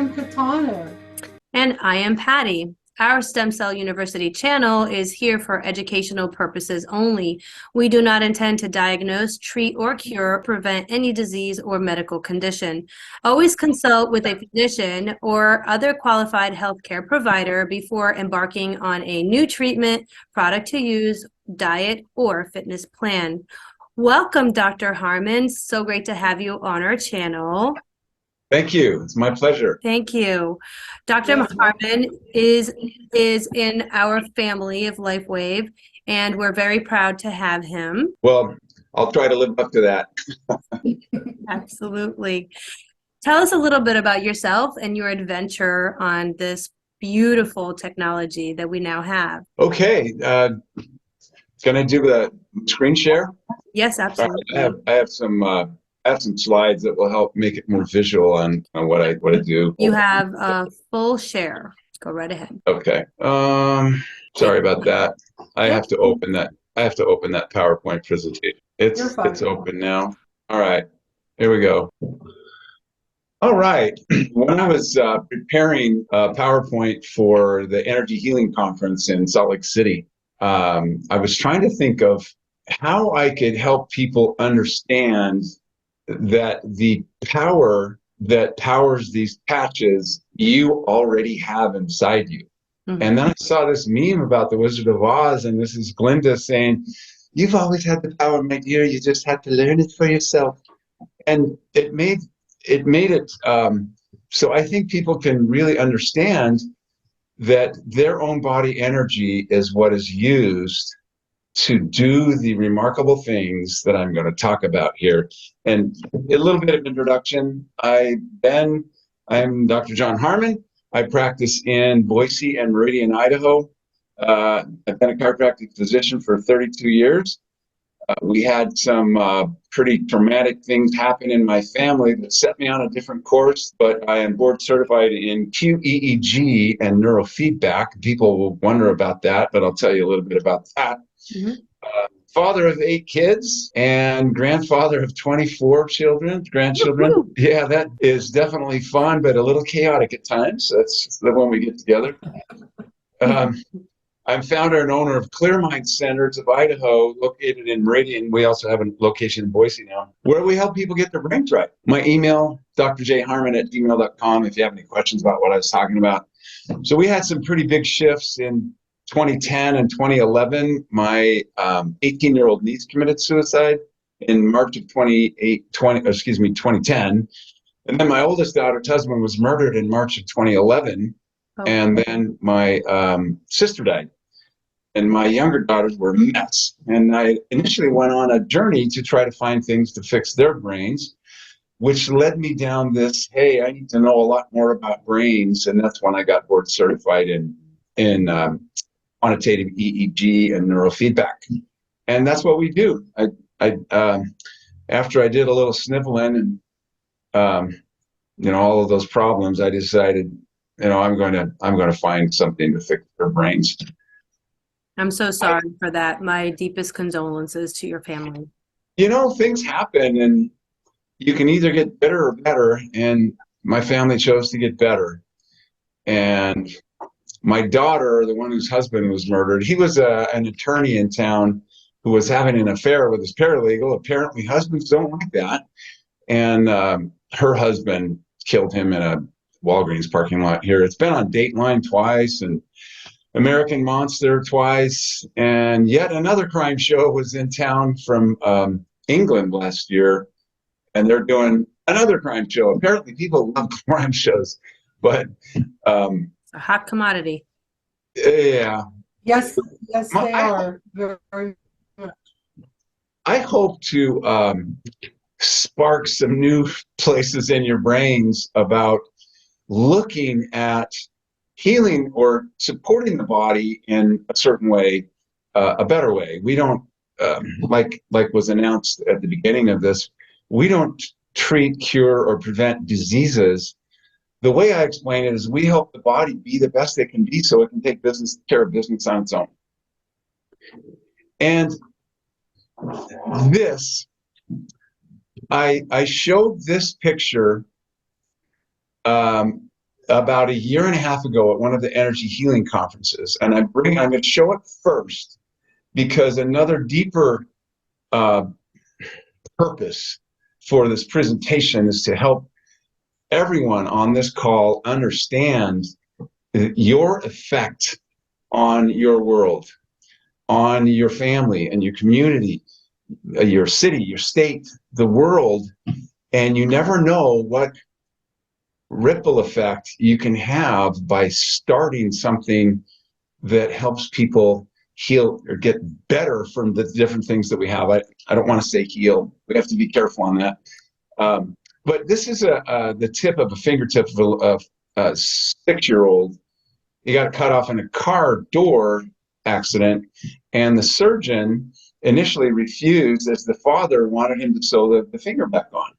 am Katana. And I am Patty. Our Stem Cell University channel is here for educational purposes only. We do not intend to diagnose, treat, or cure, prevent any disease or medical condition. Always consult with a physician or other qualified healthcare provider before embarking on a new treatment, product to use, diet, or fitness plan. Welcome, Dr. Harmon. So great to have you on our channel. Thank you. It's my pleasure. Thank you. Dr. Harmon is in our family of LifeWave, and we're very proud to have him. Well, I'll try to live up to that. Absolutely. Tell us a little bit about yourself and your adventure on this beautiful technology that we now have. Okay. Can I do the screen share? Yes, absolutely. I have some slides that will help make it more visual on what I do. You have a full share. Go right ahead. Okay. Sorry about that. I have to open that PowerPoint presentation. It's open now. All right. Here we go. All right. When I was preparing PowerPoint for the Energy Healing Conference in Salt Lake City, I was trying to think of how I could help people understand that the power that powers these patches you already have inside you. Mm-hmm. And then I saw this meme about the Wizard of Oz, and this is Glinda saying, "You've always had the power, my dear. You just had to learn it for yourself." And it made it so I think people can really understand that their own body energy is what is used to do the remarkable things that I'm going to talk about here. And a little bit of introduction. I'm Dr. Jon Harmon. I practice in Boise and Meridian, Idaho. I've been a chiropractic physician for 32 years. We had some pretty traumatic things happen in my family that set me on a different course, but I am board certified in QEEG and neurofeedback. People will wonder about that, but I'll tell you a little bit about that. Mm-hmm. Father of 8 kids and grandfather of 24 grandchildren. Woo-hoo. Yeah, that is definitely fun, but a little chaotic at times. That's the when we get together. I'm founder and owner of Clear Mind Centers of Idaho, located in Meridian. We also have a location in Boise now, where we help people get their brains right. My email, drjharmon@gmail.com, if you have any questions about what I was talking about. So we had some pretty big shifts in 2010 and 2011. My 18-year-old niece committed suicide in March of 2010. And then my oldest daughter's husband was murdered in March of 2011. Oh. And then my sister died. And my younger daughters were a mess. And I initially went on a journey to try to find things to fix their brains, which led me down this, hey, I need to know a lot more about brains. And that's when I got board certified in quantitative EEG and neurofeedback. And that's what we do. After I did a little sniffling and all of those problems, I decided, I'm going to find something to fix their brains. I'm so sorry for that. My deepest condolences to your family. Things happen, and you can either get bitter or better, and my family chose to get better. And my daughter, the one whose husband was murdered, he was an attorney in town who was having an affair with his paralegal. Apparently, husbands don't like that. And her husband killed him in a Walgreens parking lot here. It's been on Dateline twice and American Monster twice. And yet another crime show was in town from England last year. And they're doing another crime show. Apparently, people love crime shows. But it's a hot commodity. Yeah. Yes, they are very much. I hope to spark some new places in your brains about looking at healing or supporting the body in a certain way, a better way. We don't, like was announced at the beginning of this, we don't treat, cure, or prevent diseases. The way I explain it is we help the body be the best it can be so it can take care of business on its own. And this, I showed this picture about a year and a half ago at one of the energy healing conferences. And I'm going to show it first because another deeper purpose for this presentation is to help everyone on this call understand your effect on your world, on your family and your community, your city, your state, the world. And you never know what ripple effect you can have by starting something that helps people heal or get better from the different things that we have. I don't want to say heal. We have to be careful on that. But this is the tip of a fingertip of a 6-year-old. He got cut off in a car door accident, and the surgeon initially refused as the father wanted him to sew the finger back on.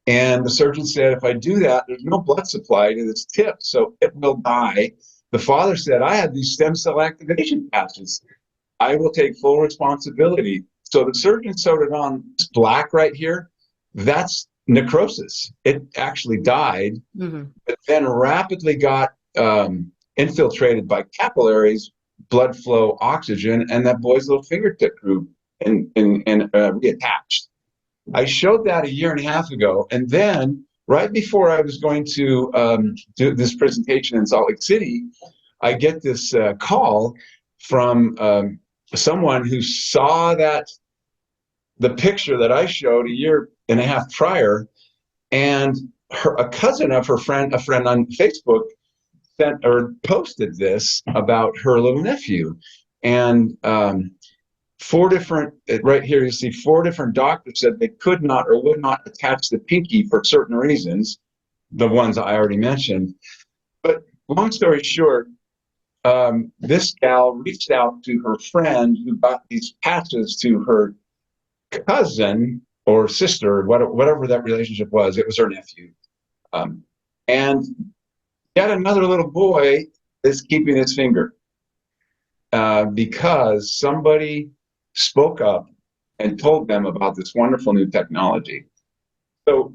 And the surgeon said, if I do that, there's no blood supply to this tip, so it will die. The father said, I have these stem cell activation patches. I will take full responsibility. So the surgeon sewed it on. This black right here, that's necrosis. It actually died, but then rapidly got infiltrated by capillaries, blood flow, oxygen, and that boy's little fingertip grew and reattached. I showed that a year and a half ago, and then right before I was going to do this presentation in Salt Lake City, I get this call from someone who saw the picture that I showed a year and a half prior, and a cousin of a friend on Facebook sent or posted this about her little nephew, and right here you see 4 different doctors said they could not or would not attach the pinky for certain reasons, the ones I already mentioned. But long story short, this gal reached out to her friend who got these patches to her cousin or sister, whatever that relationship was. It was her nephew. And yet another little boy is keeping his finger because somebody spoke up and told them about this wonderful new technology. So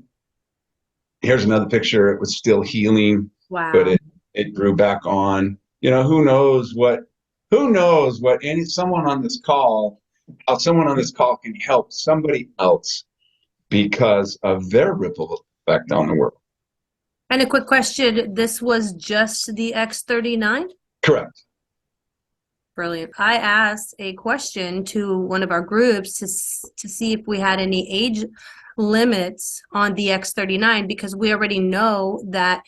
here's another picture. It was still healing, but it grew back on. Who knows what someone on this call can help somebody else because of their ripple effect on the world. And a quick question, this was just the X39? Correct. Brilliant. I asked a question to one of our groups to see if we had any age limits on the X39, because we already know that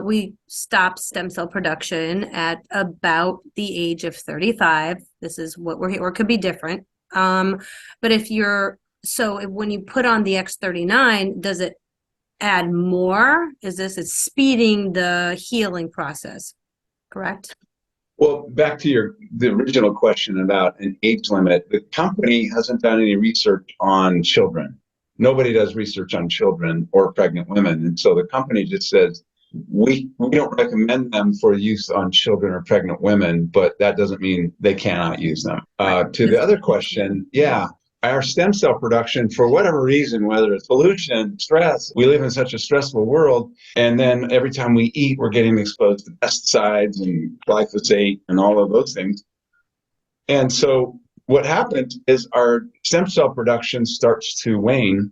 we stop stem cell production at about the age of 35. This is what we're here, or it could be different. But when you put on the X39, does it add more? It's speeding the healing process, correct? Well, back to the original question about an age limit, the company hasn't done any research on children. Nobody does research on children or pregnant women. And so the company just says, we don't recommend them for use on children or pregnant women, but that doesn't mean they cannot use them. To the other question, our stem cell production, for whatever reason, whether it's pollution, stress, we live in such a stressful world. And then every time we eat, we're getting exposed to pesticides and glyphosate and all of those things. And so what happens is our stem cell production starts to wane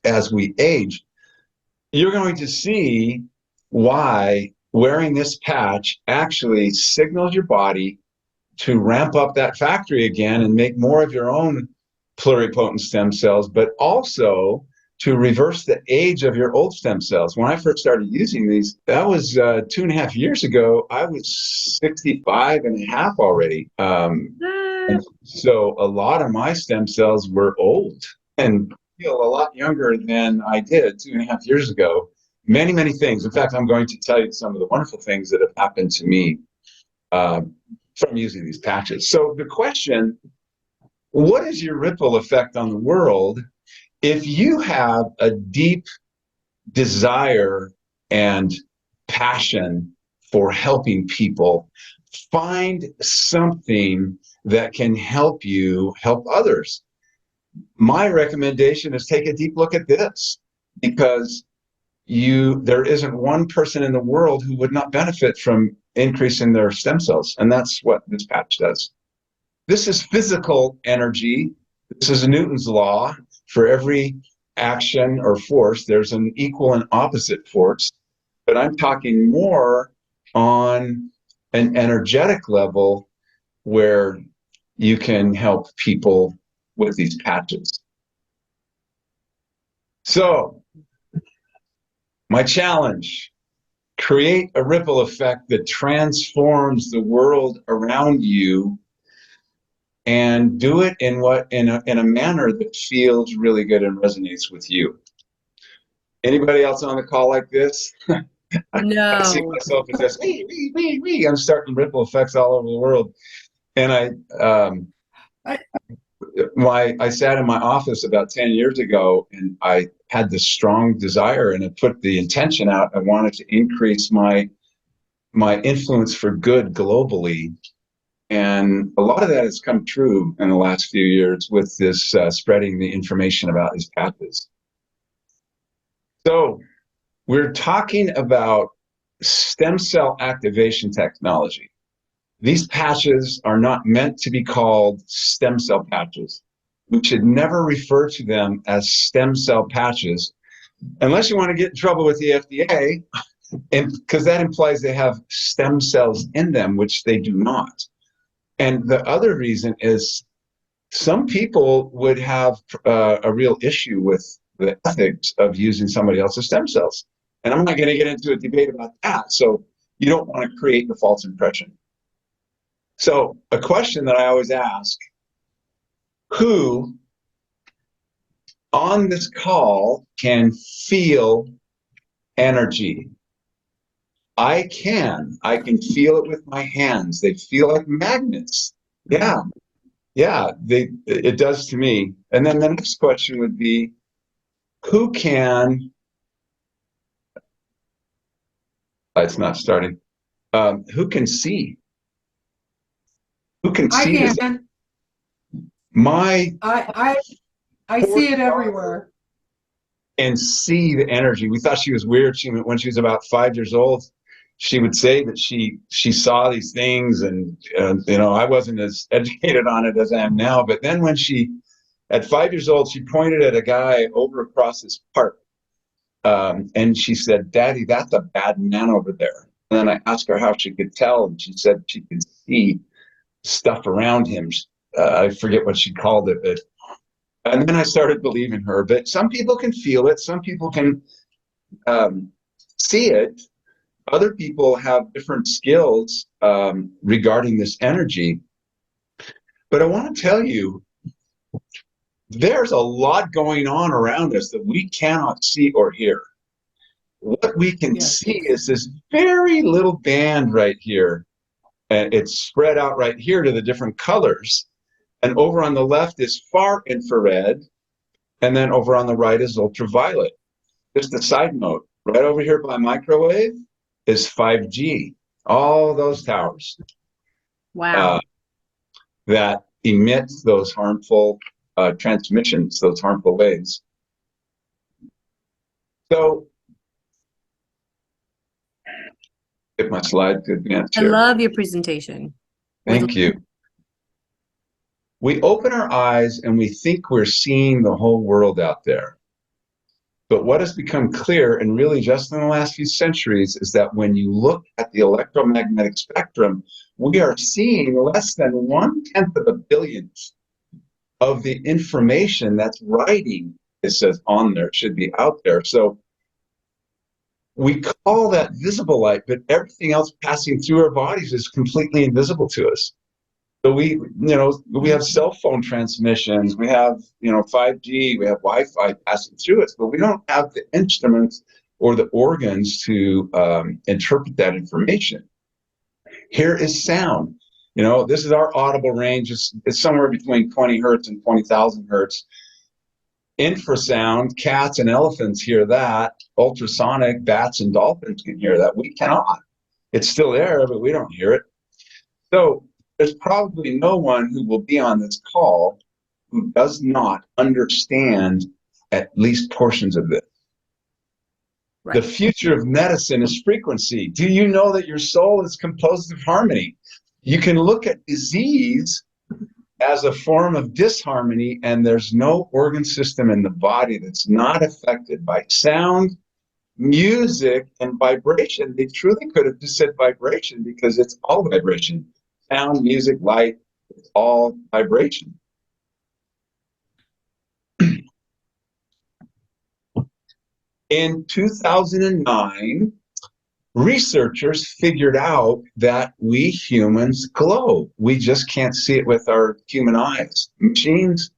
as we age. You're going to see why wearing this patch actually signals your body to ramp up that factory again and make more of your own pluripotent stem cells, but also to reverse the age of your old stem cells. When I first started using these, that was 2.5 years ago. I was 65 and a half already. And so a lot of my stem cells were old and feel a lot younger than I did 2.5 years ago. Many, many things. In fact, I'm going to tell you some of the wonderful things that have happened to me from using these patches. So the question, what is your ripple effect on the world? If you have a deep desire and passion for helping people, find something that can help you help others. My recommendation is take a deep look at this, because there isn't one person in the world who would not benefit from increasing their stem cells. And that's what this patch does. This is physical energy. This is Newton's law. For every action or force, there's an equal and opposite force. But I'm talking more on an energetic level where you can help people with these patches. So, my challenge, create a ripple effect that transforms the world around you, and do it in a manner that feels really good and resonates with you. Anybody else on the call like this? No. I see myself as this, I'm starting ripple effects all over the world. And I sat in my office about 10 years ago, and I had this strong desire, and I put the intention out. I wanted to increase my influence for good globally. And a lot of that has come true in the last few years with this spreading the information about these patches. So we're talking about stem cell activation technology. These patches are not meant to be called stem cell patches. We should never refer to them as stem cell patches, unless you want to get in trouble with the FDA, because that implies they have stem cells in them, which they do not. And the other reason is some people would have a real issue with the ethics of using somebody else's stem cells. And I'm not going to get into a debate about that. So you don't want to create the false impression. So a question that I always ask, who on this call can feel energy? I can feel it with my hands. They feel like magnets. Yeah, it does to me. And then the next question would be, who can, it's not starting, who can see? Who can see I this? can. I see it everywhere. And see the energy. We thought she was weird. When she was about 5 years old, she would say that she saw these things, and I wasn't as educated on it as I am now. But then when at 5 years old, she pointed at a guy over across this park, and she said, "Daddy, that's a bad man over there." And then I asked her how she could tell, and she said she could see stuff around him. I forget what she called it, but and then I started believing her. But some people can feel it. Some people can see it. Other people have different skills regarding this energy. But I want to tell you, there's a lot going on around us that we cannot see or hear. What we can see is this very little band right here. And it's spread out right here to the different colors. And over on the left is far infrared. And then over on the right is ultraviolet. Just a side note, right over here by microwave is 5G. All those towers. Wow. That emit those harmful transmissions, those harmful waves. So, get my slide to advance I here. love your presentation. Thank you. We open our eyes and we think we're seeing the whole world out there. But what has become clear, and really just in the last few centuries, is that when you look at the electromagnetic spectrum, we are seeing less than 1/10 of a billionth of the information that's writing. It says on there, it should be out there. So we call that visible light, but everything else passing through our bodies is completely invisible to us. So we have cell phone transmissions, we have 5G, we have Wi-Fi passing through us, but we don't have the instruments or the organs to interpret that information. Here is sound. This is our audible range. It's somewhere between 20 hertz and 20,000 hertz. Infrasound, cats and elephants hear that. Ultrasonic, bats and dolphins can hear that. We cannot. It's still there, but we don't hear it. So there's probably no one who will be on this call who does not understand at least portions of this. The future of medicine is frequency. Do you know that your soul is composed of harmony? You can look at disease as a form of disharmony, and there's no organ system in the body that's not affected by sound, music, and vibration. They truly could have just said vibration because it's all vibration. Sound, music, light, it's all vibration. In 2009, researchers figured out that we humans glow. We just can't see it with our human eyes. Machines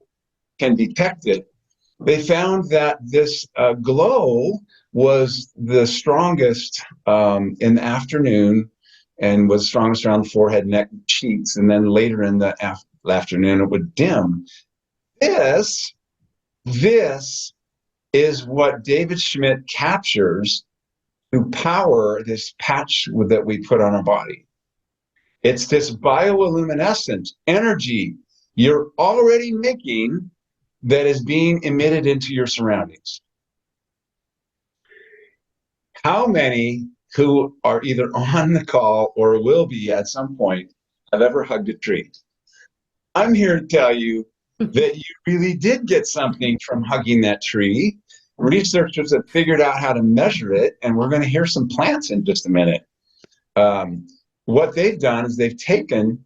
can detect it. They found that this glow was the strongest in the afternoon and was strongest around the forehead, neck, cheeks, and then later in the afternoon it would dim. This is what David Schmidt captures to power this patch that we put on our body. It's this bioluminescent energy you're already making that is being emitted into your surroundings. How many who are either on the call or will be at some point have ever hugged a tree? I'm here to tell you that you really did get something from hugging that tree. Researchers have figured out how to measure it, and we're going to hear some plants in just a minute. What they've done is they've taken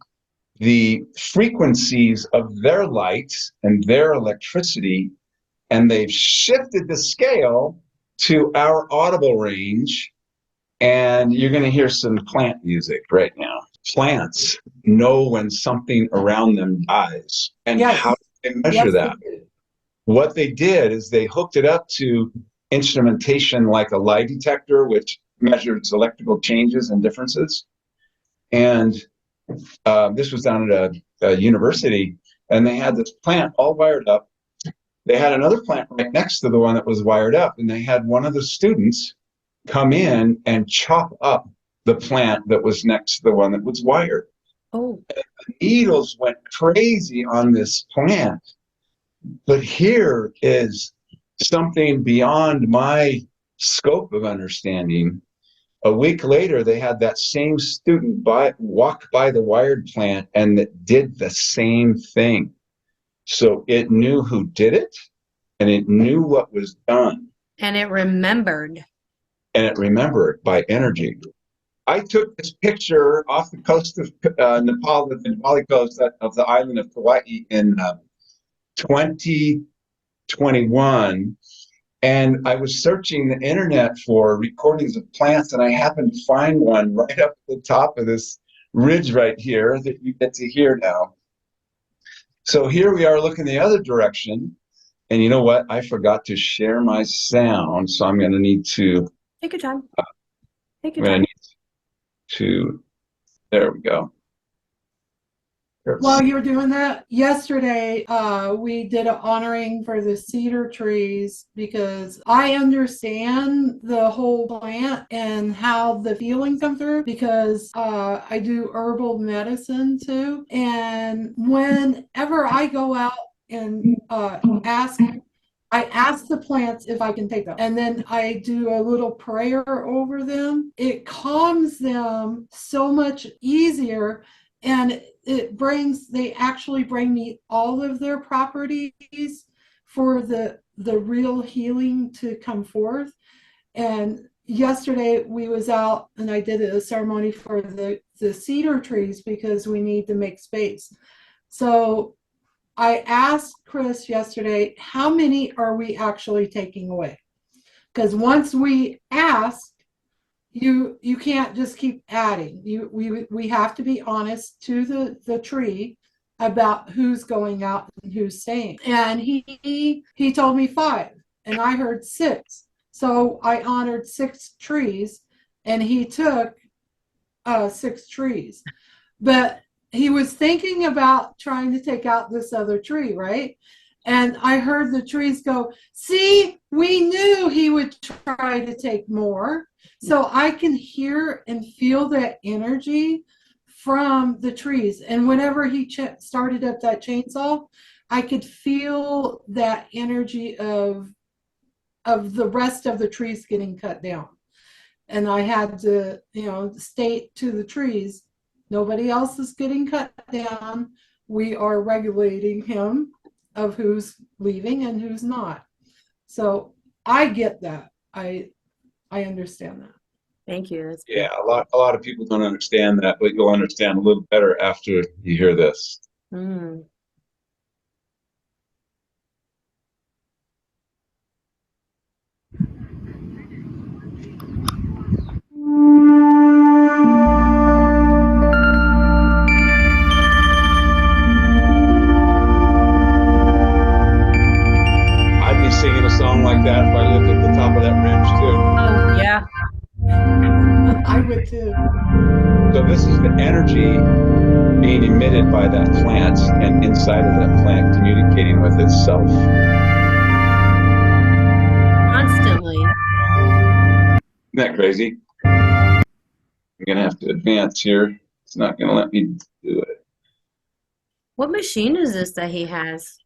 the frequencies of their light and their electricity, and they've shifted the scale to our audible range, and you're going to hear some plant music right now. Plants know when something around them dies, and how do they measure that? What they did is they hooked it up to instrumentation like a lie detector, which measures electrical changes and differences. And this was down at a university, and they had this plant all wired up. They had another plant right next to the one that was wired up, and they had one of the students come in and chop up the plant that was next to the one that was wired. Oh. And the needles went crazy on this plant. But here is something beyond my scope of understanding. A week later, they had that same student walk by the wired plant, and it did the same thing. So it knew who did it, and it knew what was done. And it remembered. And it remembered by energy. I took this picture off the coast of Nepal, the Nepali coast of the island of Kauai in 2021. And I was searching the internet for recordings of plants, and I happened to find one right up at the top of this ridge right here that you get to hear now. So here we are looking the other direction. And you know what? I forgot to share my sound, so I'm going to need to... Take your time. Take your I'm time. going to need to... There we go. While you were doing that, yesterday we did an honoring for the cedar trees because I understand the whole plant and how the feelings come through because I do herbal medicine too. And whenever I go out and I ask the plants if I can take them, and then I do a little prayer over them. It calms them so much easier, and they actually bring me all of their properties for the real healing to come forth. And yesterday we was out and I did a ceremony for the cedar trees because we need to make space. So I asked Chris yesterday, how many are we actually taking away? Because once we ask, you can't just keep adding. We have to be honest to the tree about who's going out and who's staying. And he told me 5, and I heard 6. So I honored 6 trees, and he took 6 trees. But he was thinking about trying to take out this other tree, right? And I heard the trees go, see, we knew he would try to take more. So I can hear and feel that energy from the trees. And whenever he started up that chainsaw, I could feel that energy of of the rest of the trees getting cut down. And I had to, state to the trees, nobody else is getting cut down. We are regulating him of who's leaving and who's not. So I get that. I understand that. Thank you. Yeah, a lot of people don't understand that, but you'll understand a little better after you hear this. Mm. I'd be singing a song like that if I lived at the top of that ridge too. Oh, yeah. I would too. So this is the energy being emitted by that plant and inside of that plant communicating with itself. Constantly. Isn't that crazy? I'm going to have to advance here. It's not going to let me do it. What machine is this that he has?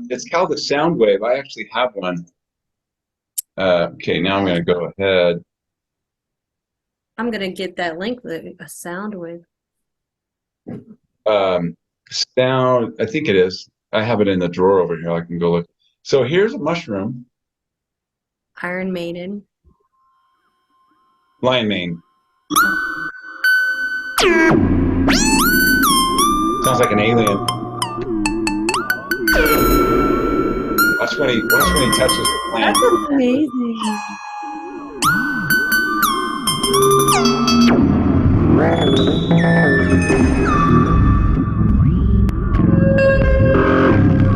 It's called a sound wave. I actually have one. Okay, now I'm going to go ahead. I'm going to get that link, a sound wave. Sound, I think it is. I have it in the drawer over here. I can go look. So here's a mushroom. Iron Maiden. Lion mane. Sounds like an alien. Watch when he touches the plant. That's amazing.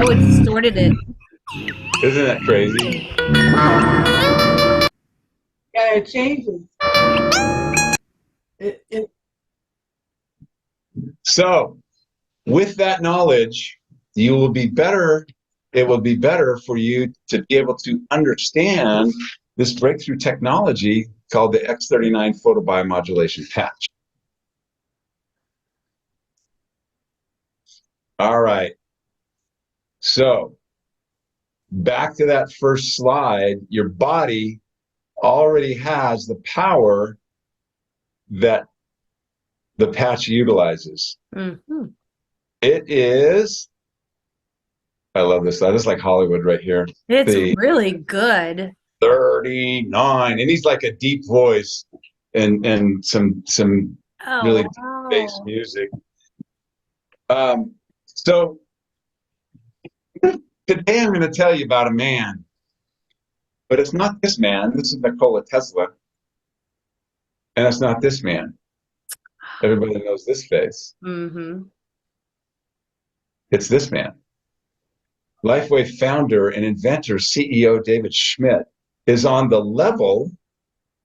Oh, it distorted it. Isn't that crazy? Yeah, it changes. So, with that knowledge, you will be better. It will be better for you to be able to understand this breakthrough technology called the X39 photobiomodulation patch. All right. So, back to that first slide, your body already has the power that the patch utilizes. Mm-hmm. It is, I love this. That is like Hollywood right here. It's really good. 39, and he's like a deep voice and some really deep bass music. So today I'm going to tell you about a man, but it's not this man. This is Nikola Tesla, and it's not this man. Everybody knows this face. Mm-hmm. It's this man. LifeWave founder and inventor, CEO David Schmidt, is on the level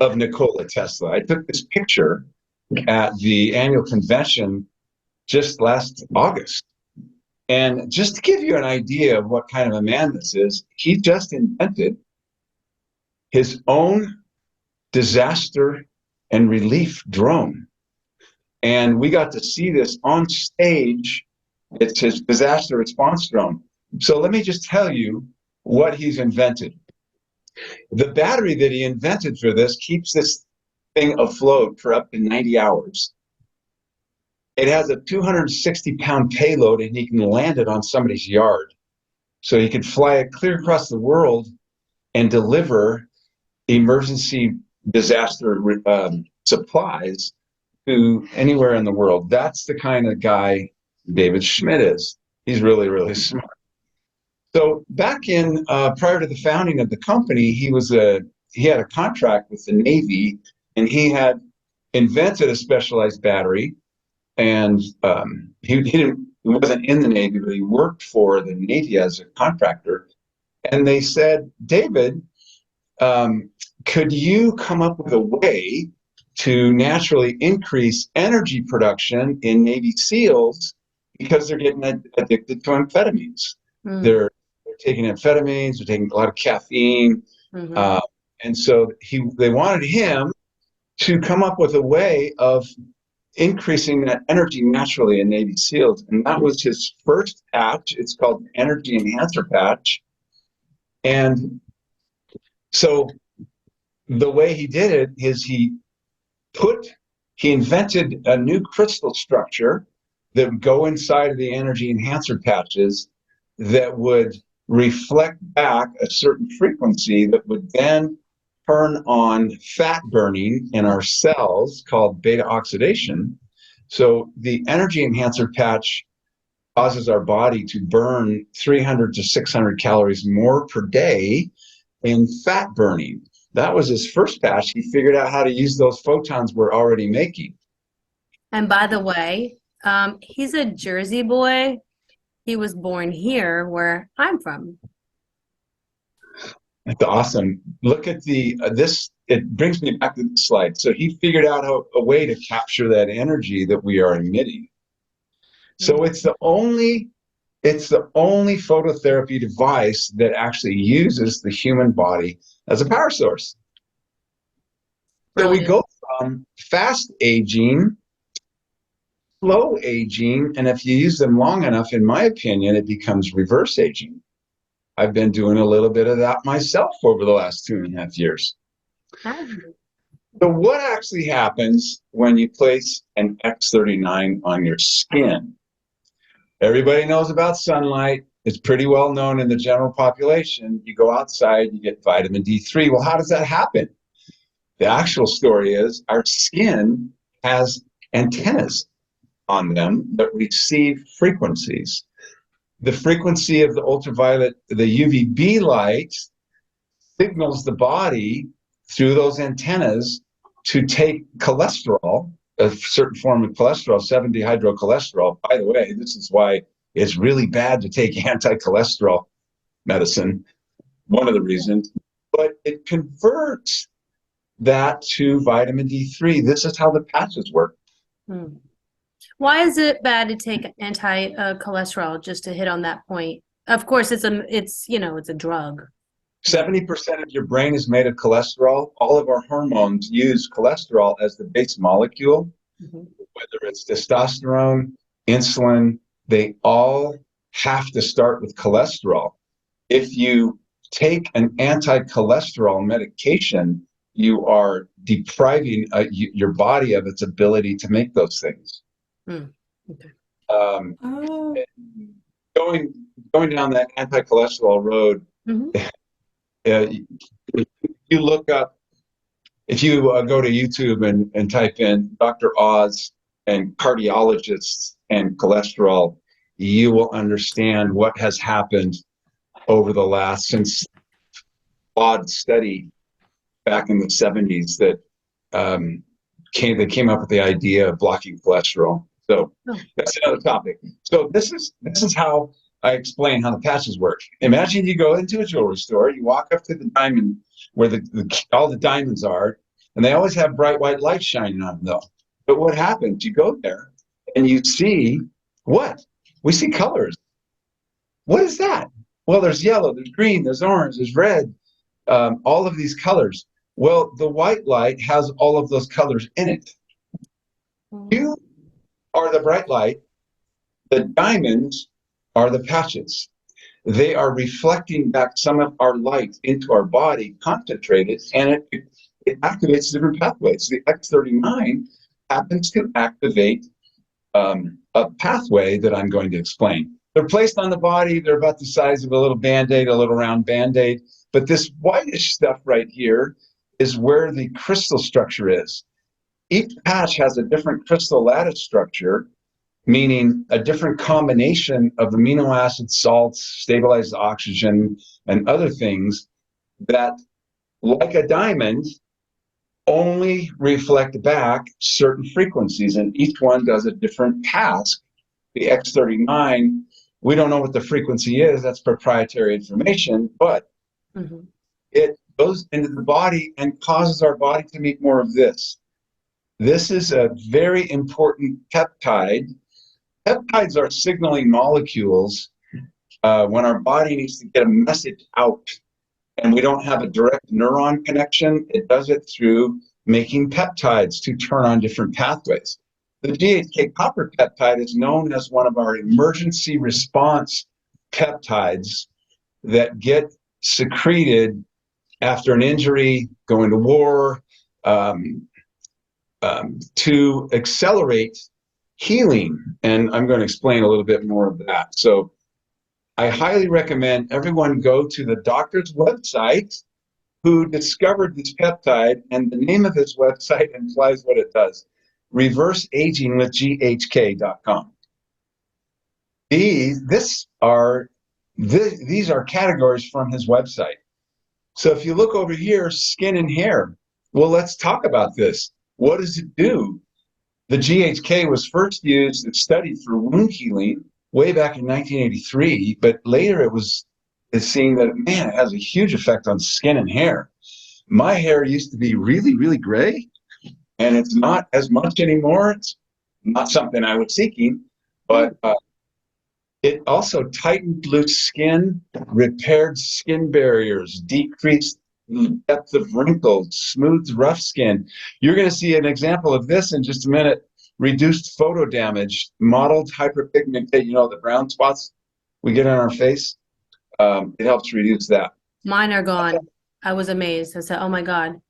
of Nikola Tesla. I took this picture at the annual convention just last August. And just to give you an idea of what kind of a man this is, he just invented his own disaster and relief drone. And we got to see this on stage. It's his disaster response drone. So let me just tell you what he's invented. The battery that he invented for this keeps this thing afloat for up to 90 hours. It has a 260-pound payload, and he can land it on somebody's yard. So he can fly it clear across the world and deliver emergency disaster supplies to anywhere in the world. That's the kind of guy David Schmidt is. He's really, really smart. So back in prior to the founding of the company, he had a contract with the Navy, and he had invented a specialized battery. And he wasn't in the Navy, but he worked for the Navy as a contractor. And they said, David, could you come up with a way to naturally increase energy production in Navy SEALs because they're getting addicted to amphetamines? Mm. They're taking amphetamines, they're taking a lot of caffeine. Mm-hmm. And so they wanted him to come up with a way of increasing that energy naturally in Navy SEALs. And that was his first patch. It's called Energy Enhancer Patch. And So the way he did it is he invented a new crystal structure that would go inside of the energy enhancer patches that would reflect back a certain frequency that would then turn on fat burning in our cells called beta oxidation. So the energy enhancer patch causes our body to burn 300 to 600 calories more per day in fat burning. That was his first patch. He figured out how to use those photons we're already making. And by the way, he's a Jersey boy. He was born here where I'm from. That's awesome. Look at this. It brings me back to the slide. So he figured out a way to capture that energy that we are emitting. So it's the only phototherapy device that actually uses the human body as a power source. So we go from fast aging, slow aging, and if you use them long enough, in my opinion, it becomes reverse aging. I've been doing a little bit of that myself over the last 2.5 years. So what actually happens when you place an X39 on your skin? Everybody knows about sunlight. It's pretty well known in the general population. You go outside, you get vitamin D3. Well, how does that happen? The actual story is our skin has antennas on them that receive frequencies. The frequency of the ultraviolet, the UVB light, signals the body through those antennas to take cholesterol, a certain form of cholesterol, 7-dehydrocholesterol. By the way, this is why it's really bad to take anti-cholesterol medicine, one of the reasons. But it converts that to vitamin D3. This is how the patches work. Why is it bad to take anti-cholesterol, just to hit on that point? Of course, it's a drug. 70% of your brain is made of cholesterol. All of our hormones use cholesterol as the base molecule, whether it's testosterone, insulin, they all have to start with cholesterol. If you take an anti-cholesterol medication, you are depriving your body of its ability to make those things. Okay. Going down that anti-cholesterol road, you look up, if you go to YouTube and type in Dr. Oz and cardiologists and cholesterol, you will understand what has happened over the last, since odd study back in the 70s that they came up with the idea of blocking cholesterol. So that's another topic. So this is how I explain how the patches work. Imagine you go into a jewelry store, you walk up to the diamond where all the diamonds are, and they always have bright white light shining on them though. But what happens? You go there and you see what? We see colors. What is that? Well, there's yellow, there's green, there's orange, there's red, all of these colors. Well, the white light has all of those colors in it. You are the bright light. The diamonds are the patches. They are reflecting back some of our light into our body, concentrated, and it activates different pathways. The X39 happens to activate a pathway that I'm going to explain. They're placed on the body. They're about the size of a little Band-Aid, a little round Band-Aid. But this whitish stuff right here is where the crystal structure is. Each patch has a different crystal lattice structure, meaning a different combination of amino acid salts, stabilized oxygen, and other things that, like a diamond, only reflect back certain frequencies, and each one does a different task. The X39, we don't know what the frequency is, that's proprietary information, but it goes into the body and causes our body to make more of this. This is a very important peptide. Peptides are signaling molecules when our body needs to get a message out and we don't have a direct neuron connection. It does it through making peptides to turn on different pathways. The GHK copper peptide is known as one of our emergency response peptides that get secreted after an injury, going to war, to accelerate healing. And I'm going to explain a little bit more of that. So I highly recommend everyone go to the doctor's website who discovered this peptide, and the name of his website implies what it does. reverseagingwithghk.com. These are categories from his website. So if you look over here, skin and hair, well, let's talk about this. What does it do? The GHK was first used and studied for wound healing way back in 1983, but later it's seen that, man, it has a huge effect on skin and hair. My hair used to be really, really gray, and it's not as much anymore. It's not something I was seeking, but it also tightened loose skin, repaired skin barriers, decreased depth of wrinkles, smoothed rough skin. You're going to see an example of this in just a minute. Reduced photo damage, modeled hyperpigmentation, the brown spots we get on our face. It helps reduce that. Mine are gone. I was amazed. I said, oh my God.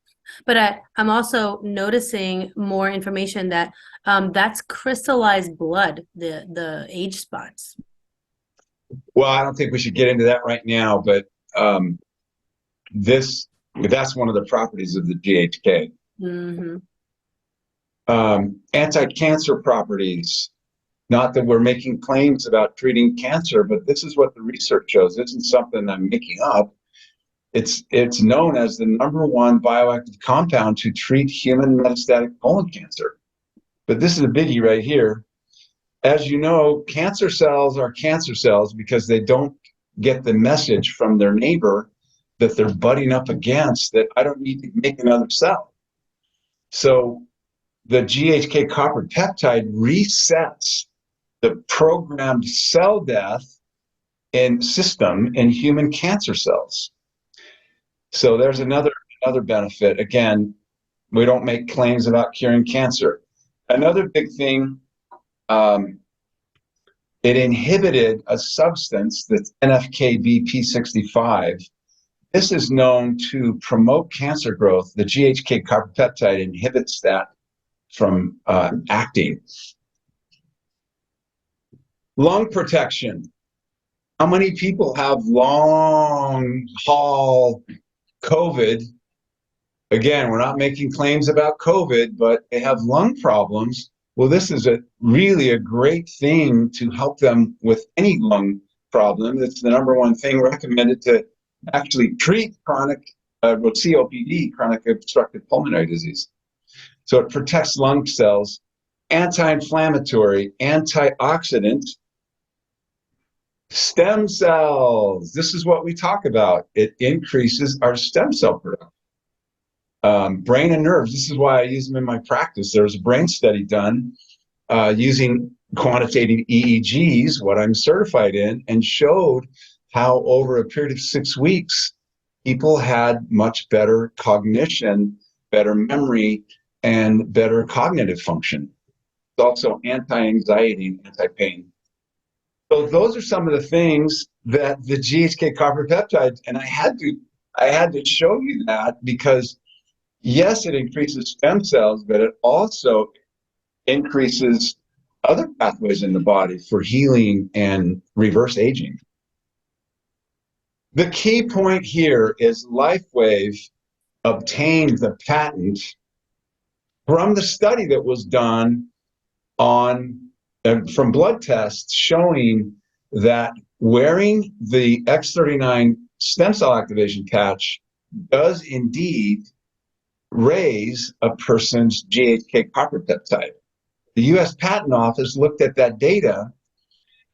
But I'm also noticing more information that that's crystallized blood, the age spots. Well, I don't think we should get into that right now, but that's one of the properties of the GHK. Mm-hmm. Anti-cancer properties. Not that we're making claims about treating cancer, but this is what the research shows. This isn't something I'm making up. It's known as the #1 bioactive compound to treat human metastatic colon cancer. But this is a biggie right here. As you know, cancer cells are cancer cells because they don't get the message from their neighbor that they're butting up against, that I don't need to make another cell. So the GHK copper peptide resets the programmed cell death system in human cancer cells. So there's another benefit. Again, we don't make claims about curing cancer. Another big thing, it inhibited a substance that's NFKB-P65. This is known to promote cancer growth. The GHK copper peptide inhibits that from acting. Lung protection. How many people have long haul COVID? Again, we're not making claims about COVID, but they have lung problems. Well, this is really a great thing to help them with any lung problem. It's the #1 thing recommended to actually treat chronic COPD, chronic obstructive pulmonary disease. So it protects lung cells, anti-inflammatory, antioxidant, stem cells. This is what we talk about. It increases our stem cell production. Brain and nerves. This is why I use them in my practice. There was a brain study done using quantitative EEGs, what I'm certified in, and showed how over a period of 6 weeks, people had much better cognition, better memory, and better cognitive function. It's also anti-anxiety and anti-pain. So those are some of the things that the GHK copper peptide, and I had to show you that because yes, it increases stem cells, but it also increases other pathways in the body for healing and reverse aging. The key point here is LifeWave obtained the patent from the study that was done from blood tests showing that wearing the X39 stem cell activation patch does indeed raise a person's GHK copper peptide. The U.S. Patent Office looked at that data,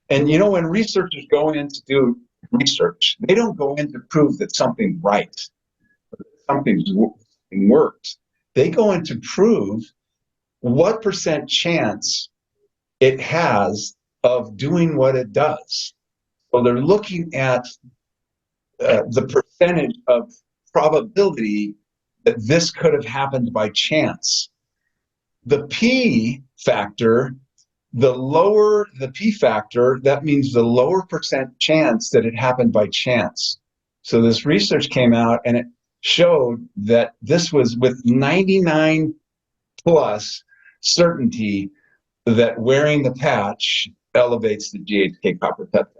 and when researchers go in to do research, they don't go in to prove that something's right, that something works. They go in to prove what % chance it has of doing what it does. So they're looking at the percentage of probability that this could have happened by chance. The P factor, the lower the P factor, that means the lower % chance that it happened by chance. So this research came out and showed that this was with 99 plus certainty that wearing the patch elevates the GHK copper peptide.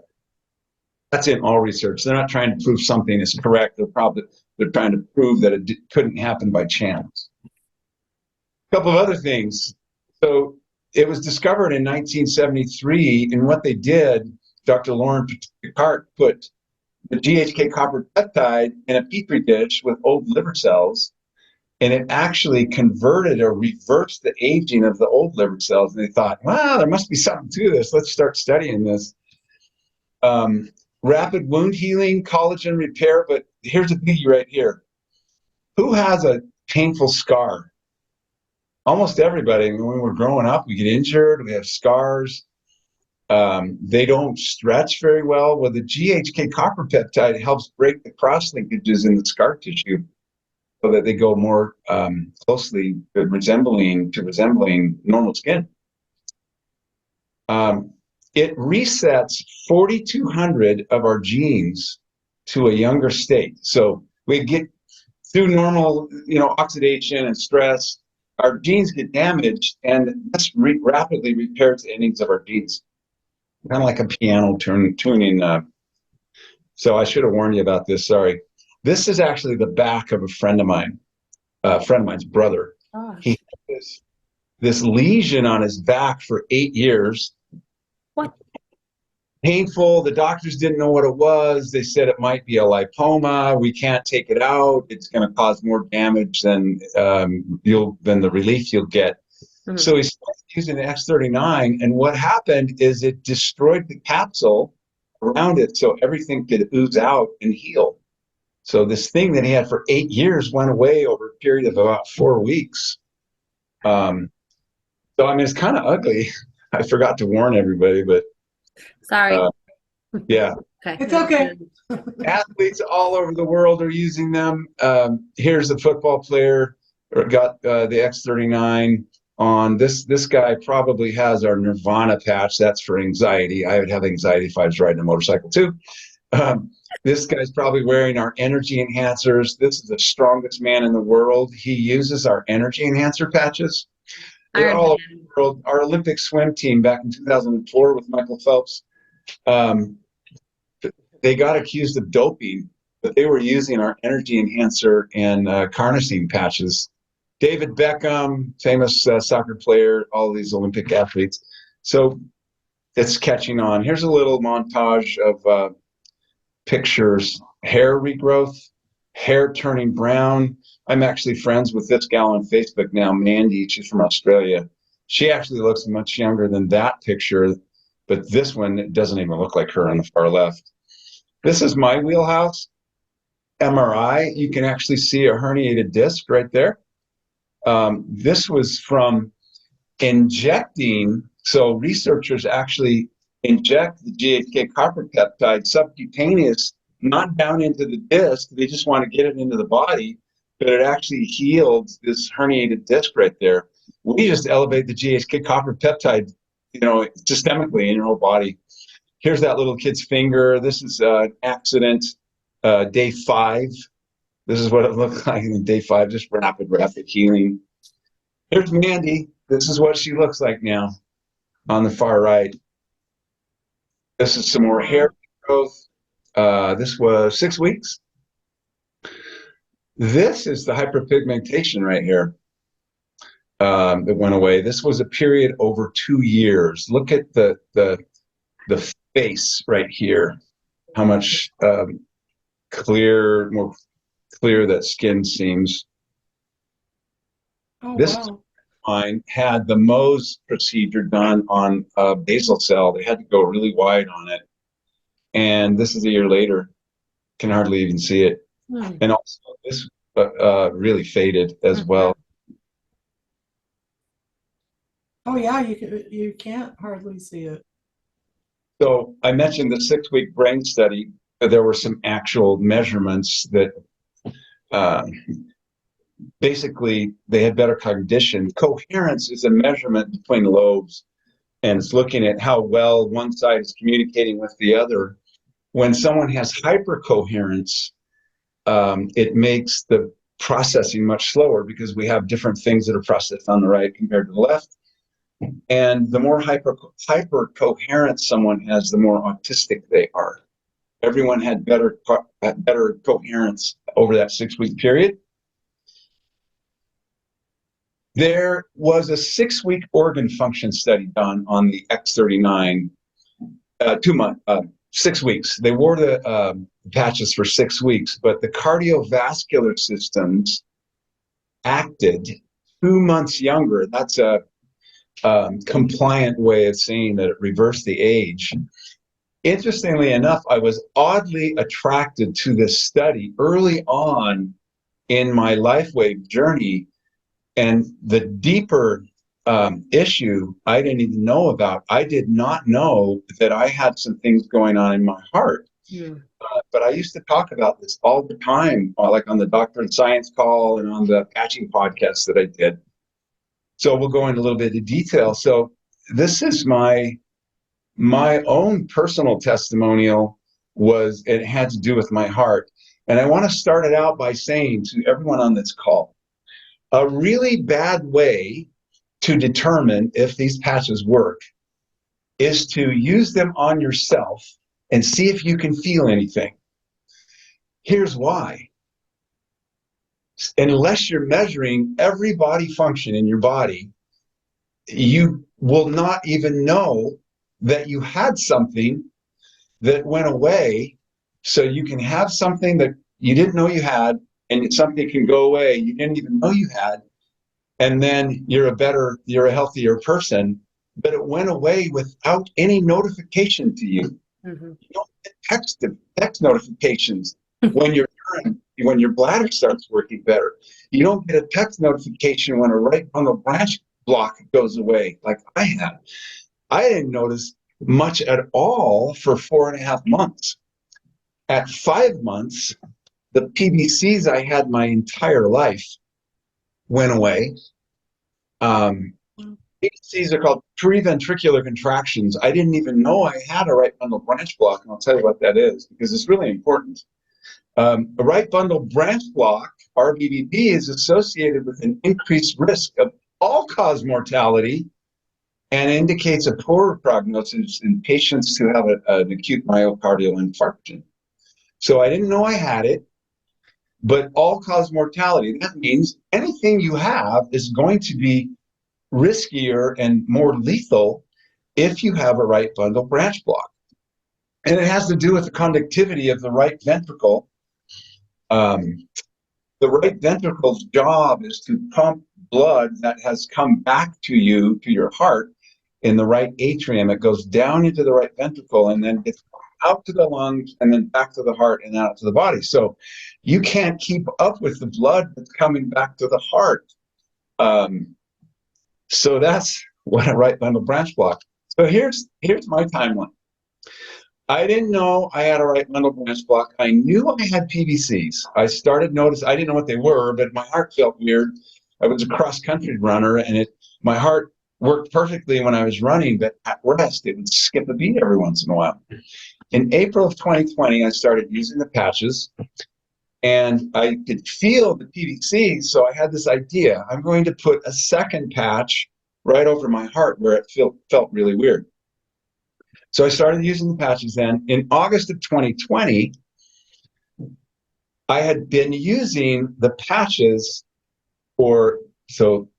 That's in all research. They're not trying to prove something is correct. They're trying to prove that it couldn't happen by chance. A couple of other things. So it was discovered in 1973, and what they did, Dr. Lauren Picard put the GHK copper peptide in a petri dish with old liver cells, and it actually converted or reversed the aging of the old liver cells. And they thought, wow, there must be something to this. Let's start studying this. Rapid wound healing, collagen repair, but here's a biggie right here. Who has a painful scar? Almost everybody. When we're growing up, we get injured, we have scars. They don't stretch very well. Well, the GHK copper peptide helps break the cross linkages in the scar tissue so that they go more closely resembling normal skin. It resets 4,200 of our genes to a younger state. So we get through normal, oxidation and stress, our genes get damaged, and this rapidly repairs the endings of our genes. Kind of like a piano tuning. So I should have warned you about this. Sorry. This is actually the back of a friend of mine's brother. Oh. He had this lesion on his back for 8 years. What? Painful. The doctors didn't know what it was. They said it might be a lipoma. We can't take it out. It's going to cause more damage than the relief you'll get. Mm-hmm. So he started using the X39, and what happened is it destroyed the capsule around it so everything could ooze out and heal. So this thing that he had for 8 years went away over a period of about 4 weeks. So, it's kind of ugly. I forgot to warn everybody, but sorry. Yeah. Okay. It's okay. Athletes all over the world are using them. Here's a football player got the X39 on. This guy probably has our Nirvana patch. That's for anxiety. I would have anxiety if I was riding a motorcycle too. This guy's probably wearing our energy enhancers. This is the strongest man in the world. He uses our energy enhancer patches. They're all over the world. Our Olympic swim team back in 2004 with Michael Phelps, they got accused of doping, but they were using our energy enhancer and carnosine patches. David Beckham, famous soccer player, all these Olympic athletes. So it's catching on. Here's a little montage of pictures. Hair regrowth, hair turning brown. I'm actually friends with this gal on Facebook now, Mandy. She's from Australia. She actually looks much younger than that picture, but this one, it doesn't even look like her on the far left. This is my wheelhouse. MRI, you can actually see a herniated disc right there. This was from injecting, so researchers actually inject the GHK copper peptide subcutaneous, not down into the disc. They just want to get it into the body, but it actually healed this herniated disc right there. We just elevate the GHK copper peptide, systemically in your whole body. Here's that little kid's finger. This is an accident, day 5. This is what it looked like in day 5, just rapid healing. Here's Mandy. This is what she looks like now on the far right. This is some more hair growth. This was 6 weeks. This is the hyperpigmentation right here that went away. This was a period over 2 years. Look at the face right here. How much more clear that skin seems. Oh, this wow. line had the Mohs procedure done on a basal cell. They had to go really wide on it. And this is a year later. Can hardly even see it. And also this really faded as well. Oh, yeah, you can't hardly see it. So I mentioned the 6-week brain study. There were some actual measurements that basically they had better cognition. Coherence is a measurement between lobes, and it's looking at how well one side is communicating with the other. When someone has hypercoherence, it makes the processing much slower because we have different things that are processed on the right compared to the left. And the more hyper coherent someone has, the more autistic they are. Everyone had better coherence over that 6-week period. There was a 6-week organ function study done on the X39, 6 weeks. They wore the patches for 6 weeks, but the cardiovascular systems acted 2 months younger. That's a compliant way of saying that it reversed the age. Interestingly enough, I was oddly attracted to this study early on in my LifeWave journey, and the deeper issue I didn't even know about. I did not know that I had some things going on in my heart. Yeah. But I used to talk about this all the time, like on the Doctor and Science call and on the patching podcast that I did. So we'll go into a little bit of detail. So this is my own personal testimonial. It had to do with my heart. And I want to start it out by saying to everyone on this call, a really bad way to determine if these patches work is to use them on yourself and see if you can feel anything. Here's why. Unless you're measuring every body function in your body, you will not even know that you had something that went away. So you can have something that you didn't know you had, and something can go away you didn't even know you had, and then you're a healthier person, but it went away without any notification to you. Mm-hmm. You don't get text notifications when your bladder starts working better. You don't get a text notification when a right bundle branch block goes away like I had. I didn't notice much at all for 4.5 months. At 5 months, the PVCs I had my entire life went away. PVCs are called preventricular contractions. I didn't even know I had a right bundle branch block, and I'll tell you what that is because it's really important. A right bundle branch block, RBBB, is associated with an increased risk of all-cause mortality and indicates a poorer prognosis in patients who have an acute myocardial infarction. So I didn't know I had it, but all-cause mortality, that means anything you have is going to be riskier and more lethal if you have a right bundle branch block. And it has to do with the conductivity of the right ventricle. The right ventricle's job is to pump blood that has come back to you, to your heart, in the right atrium. It goes down into the right ventricle and then gets out to the lungs and then back to the heart and out to the body. So you can't keep up with the blood that's coming back to the heart. So that's what a right bundle branch block. So here's my timeline. I didn't know I had a right bundle branch block. I knew I had PVCs. I started noticing, I didn't know what they were, but my heart felt weird. I was a cross-country runner, and my heart worked perfectly when I was running, but at rest, it would skip a beat every once in a while. In April of 2020, I started using the patches, and I could feel the PVC, so I had this idea. I'm going to put a second patch right over my heart where it felt really weird. So I started using the patches then. In August of 2020, I had been using the patches for, so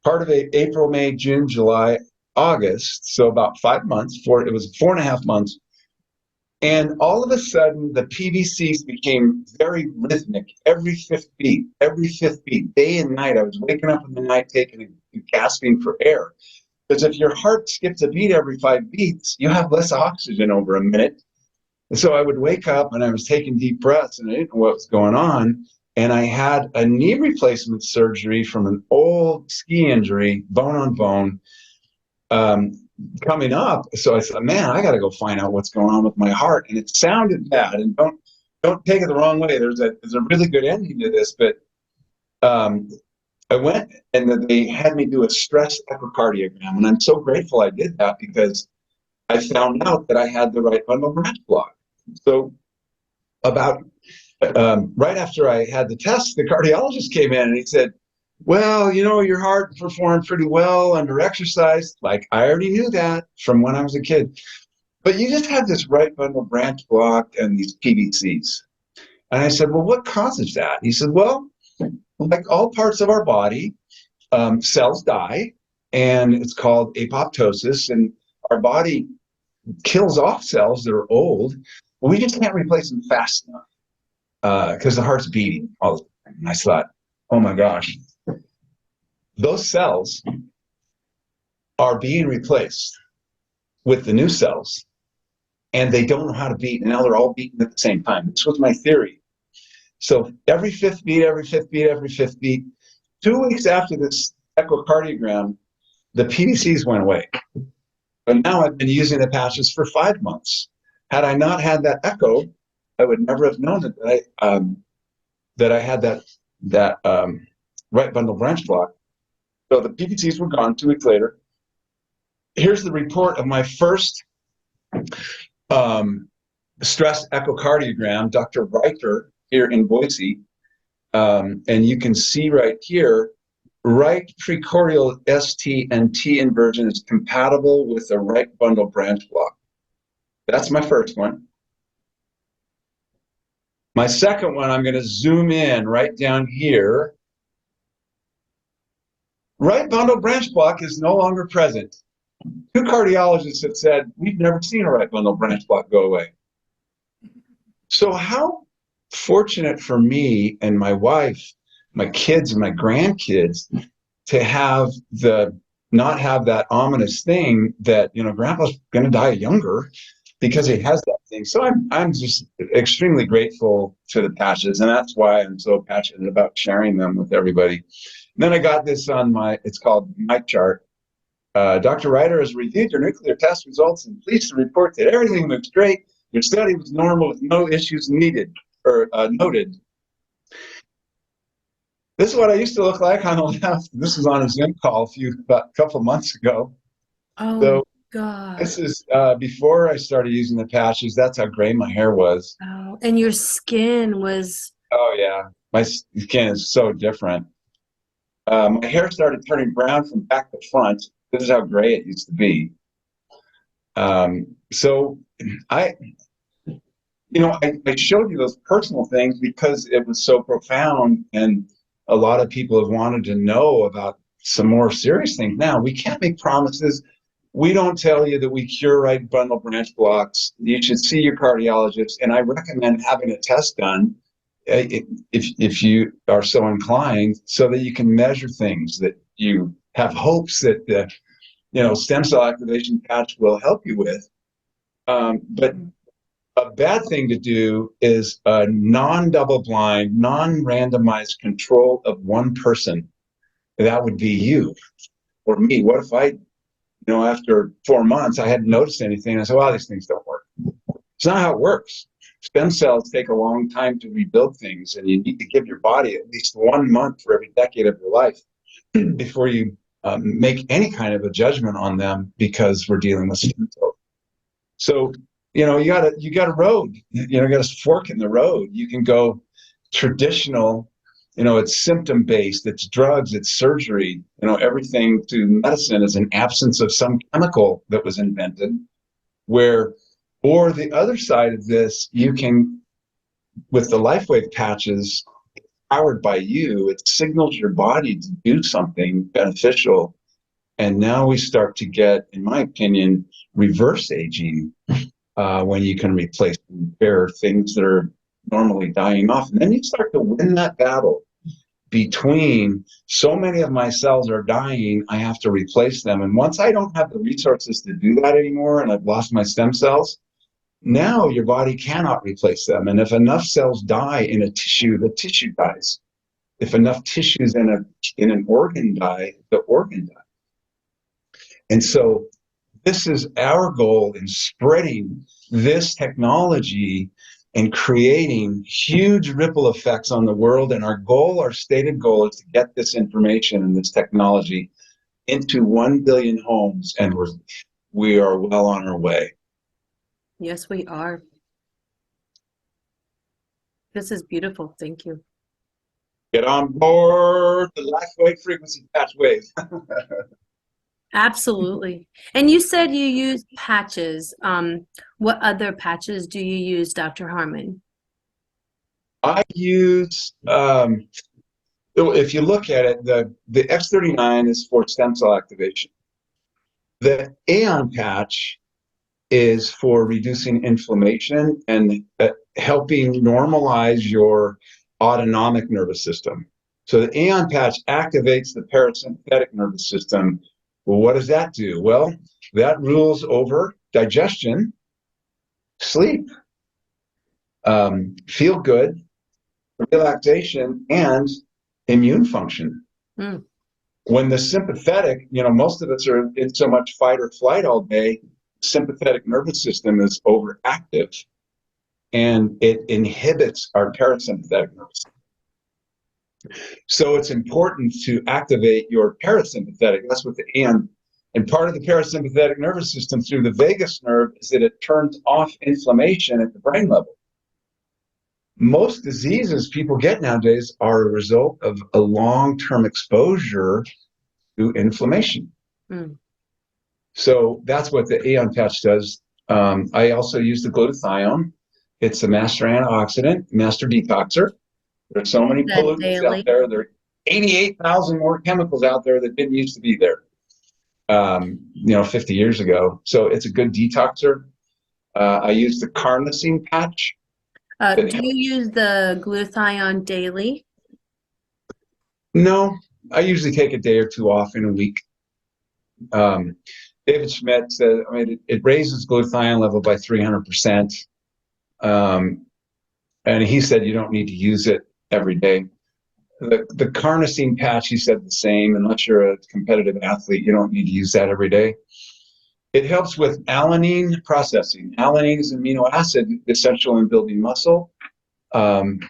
part of April, May, June, July, August, so about 5 months, it was 4.5 months. And all of a sudden, the PVCs became very rhythmic. Every fifth beat, day and night. I was waking up in the night, gasping for air. Because if your heart skips a beat every 5 beats, you have less oxygen over a minute. And so I would wake up and I was taking deep breaths and I didn't know what was going on. And I had a knee replacement surgery from an old ski injury, bone on bone, coming up. So I said, man, I got to go find out what's going on with my heart. And it sounded bad. And don't take it the wrong way. There's a really good ending to this, but I went and they had me do a stress echocardiogram. And I'm so grateful I did that because I found out that I had the right bundle branch block. So about right after I had the test, the cardiologist came in and he said, well, your heart performed pretty well under exercise. Like, I already knew that from when I was a kid. But you just have this right bundle branch block and these PVCs. And I said, well, what causes that? He said, well, like all parts of our body, cells die, and it's called apoptosis, and our body kills off cells that are old. But we just can't replace them fast enough because the heart's beating all the time. And I thought, oh my gosh, those cells are being replaced with the new cells, and they don't know how to beat, and now they're all beating at the same time. This was my theory. So every fifth beat, every fifth beat, every fifth beat. 2 weeks after this echocardiogram, the PVCs went away. But now I've been using the patches for 5 months. Had I not had that echo, I would never have known that I had that right bundle branch block. So the PVCs were gone 2 weeks later. Here's the report of my first stress echocardiogram, Dr. Reicher here in Boise. And you can see right here, right precordial ST and T inversion is compatible with the right bundle branch block. That's my first one. My second one, I'm going to zoom in right down here. Right bundle branch block is no longer present. 2 cardiologists have said, we've never seen a right bundle branch block go away. So how fortunate for me and my wife, my kids and my grandkids to have not have that ominous thing that, grandpa's going to die younger because he has that thing. So I'm just extremely grateful to the patches, and that's why I'm so passionate about sharing them with everybody. And then I got this on it's called my chart. Dr. Ryder has reviewed your nuclear test results and pleased to report that everything looks great. Your study was normal with no issues needed or noted. This is what I used to look like on the left. This was on a Zoom call about a couple of months ago. Oh, so God. This is before I started using the patches. That's how gray my hair was. Oh, and your skin was... Oh, yeah. My skin is so different. My hair started turning brown from back to front. This is how gray it used to be. So I showed you those personal things because it was so profound, and a lot of people have wanted to know about some more serious things. Now, we can't make promises. We don't tell you that we cure right bundle branch blocks. You should see your cardiologist, and I recommend having a test done if you are so inclined, so that you can measure things, that you have hopes that the stem cell activation patch will help you with. But a bad thing to do is a non-double-blind, non-randomized control of one person. That would be you or me. What if after 4 months, I hadn't noticed anything? I said, well, these things don't work. It's not how it works. Stem cells take a long time to rebuild things, and you need to give your body at least 1 month for every decade of your life before you make any kind of a judgment on them, because we're dealing with stem cells. So, you got a road, you got a fork in the road. You can go traditional, it's symptom-based, it's drugs, it's surgery, everything to medicine is an absence of some chemical that was invented, or the other side of this, you can, with the LifeWave patches, powered by you, it signals your body to do something beneficial. And now we start to get, in my opinion, reverse aging, when you can replace and repair things that are normally dying off. And then you start to win that battle between, so many of my cells are dying, I have to replace them. And once I don't have the resources to do that anymore, and I've lost my stem cells, now your body cannot replace them. And if enough cells die in a tissue, the tissue dies. If enough tissues in an organ die, the organ dies. And so this is our goal in spreading this technology and creating huge ripple effects on the world. And our stated goal is to get this information and this technology into 1 billion homes, and we are well on our way. Yes, we are. This is beautiful. Thank you. Get on board the life wave frequency patch wave. Absolutely. And you said you use patches. What other patches do you use, Dr. Harmon? I use, if you look at it, the X39 is for stem cell activation. The Aeon patch is for reducing inflammation and helping normalize your autonomic nervous system. So the Aeon patch activates the parasympathetic nervous system. Well, what does that do? Well, that rules over digestion, sleep, feel good, relaxation, and immune function. Mm. When the sympathetic, most of us are in so much fight or flight all day, sympathetic nervous system is overactive and it inhibits our parasympathetic nervous system. So it's important to activate your parasympathetic. That's what the and part of the parasympathetic nervous system through the vagus nerve is that it turns off inflammation at the brain level. Most diseases people get nowadays are a result of a long-term exposure to inflammation. Mm. So that's what the Aeon patch does. I also use the glutathione. It's a master antioxidant, master detoxer. There's so many pollutants out there. There are 88,000 more chemicals out there that didn't used to be there, 50 years ago. So it's a good detoxer. I use the carnosine patch. Do you use the glutathione daily? No, I usually take a day or two off in a week. David Schmidt said, it raises glutathione level by 300%. And he said you don't need to use it every day. The carnosine patch, he said the same. Unless you're a competitive athlete, you don't need to use that every day. It helps with alanine processing. Alanine is an amino acid essential in building muscle. And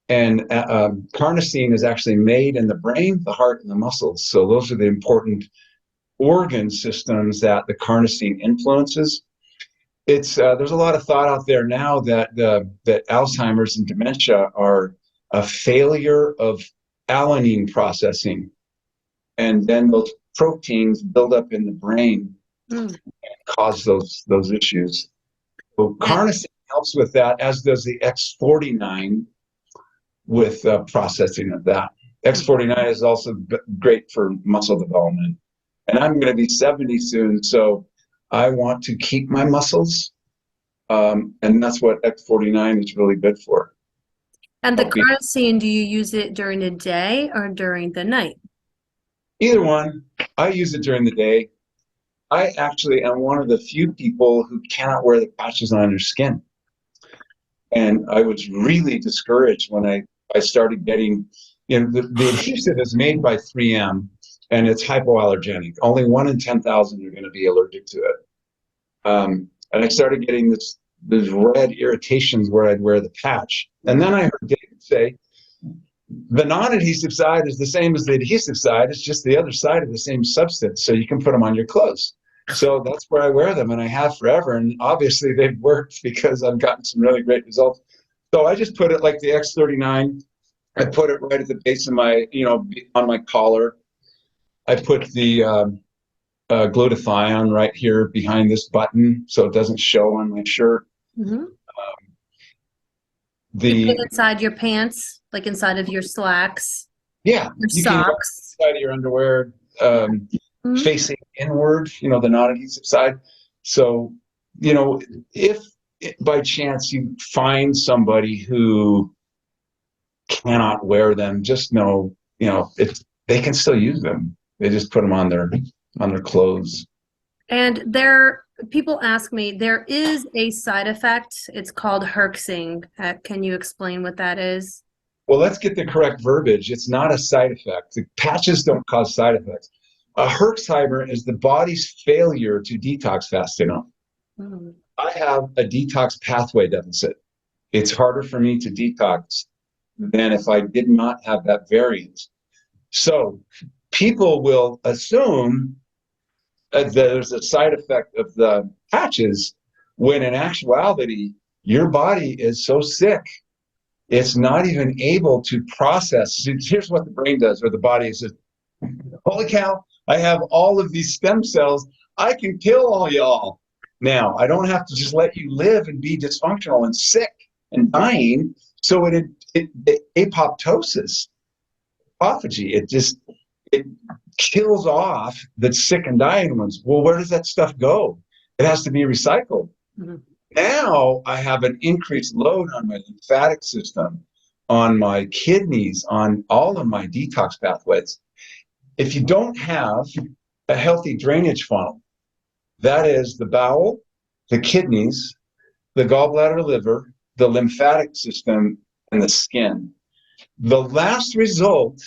carnosine is actually made in the brain, the heart, and the muscles. So those are the important organ systems that the carnosine influences. It's there's a lot of thought out there now that that Alzheimer's and dementia are a failure of alanine processing, and then those proteins build up in the brain and cause those issues. So carnosine helps with that, as does the X49 with processing of that. X49 is also great for muscle development. And I'm going to be 70 soon, so I want to keep my muscles, and that's what X49 is really good for. And the carnosine, do you use it during the day or during the night? Either one. I use it during the day. I actually am one of the few people who cannot wear the patches on their skin. And I was really discouraged when I started getting, the adhesive is made by 3M, and it's hypoallergenic. Only 1 in 10,000 are going to be allergic to it. And I started getting this red irritations where I'd wear the patch. And then I heard David say, the non-adhesive side is the same as the adhesive side. It's just the other side of the same substance. So you can put them on your clothes. So that's where I wear them, and I have forever. And obviously they've worked because I've gotten some really great results. So I just put it like the X39. I put it right at the base of my, on my collar. I put the glutathione right here behind this button so it doesn't show on my shirt. Mm-hmm. You put it inside your pants, like inside of your slacks. Yeah, your you socks. Can inside of your underwear, facing inward, the non-adhesive side. So, if by chance you find somebody who cannot wear them, just know, they can still use them. They just put them on their clothes. And people ask me, there is a side effect. It's called herxing. Can you explain what that is? Well, let's get the correct verbiage. It's not a side effect. The patches don't cause side effects. A Herxheimer is the body's failure to detox fast enough. Mm. I have a detox pathway deficit. It's harder for me to detox than if I did not have that variant. So people will assume that there's a side effect of the patches when in actuality, your body is so sick It's not even able to process. Here's what the brain does, or the body says, holy cow, I have all of these stem cells. I can kill all y'all. Now, I don't have to just let you live and be dysfunctional and sick and dying. So it apoptosis, autophagy, it kills off the sick and dying ones. Well, where does that stuff go? It has to be recycled. Mm-hmm. Now I have an increased load on my lymphatic system, on my kidneys, on all of my detox pathways. If you don't have a healthy drainage funnel, that is the bowel, the kidneys, the gallbladder, liver, the lymphatic system, and the skin. The last resort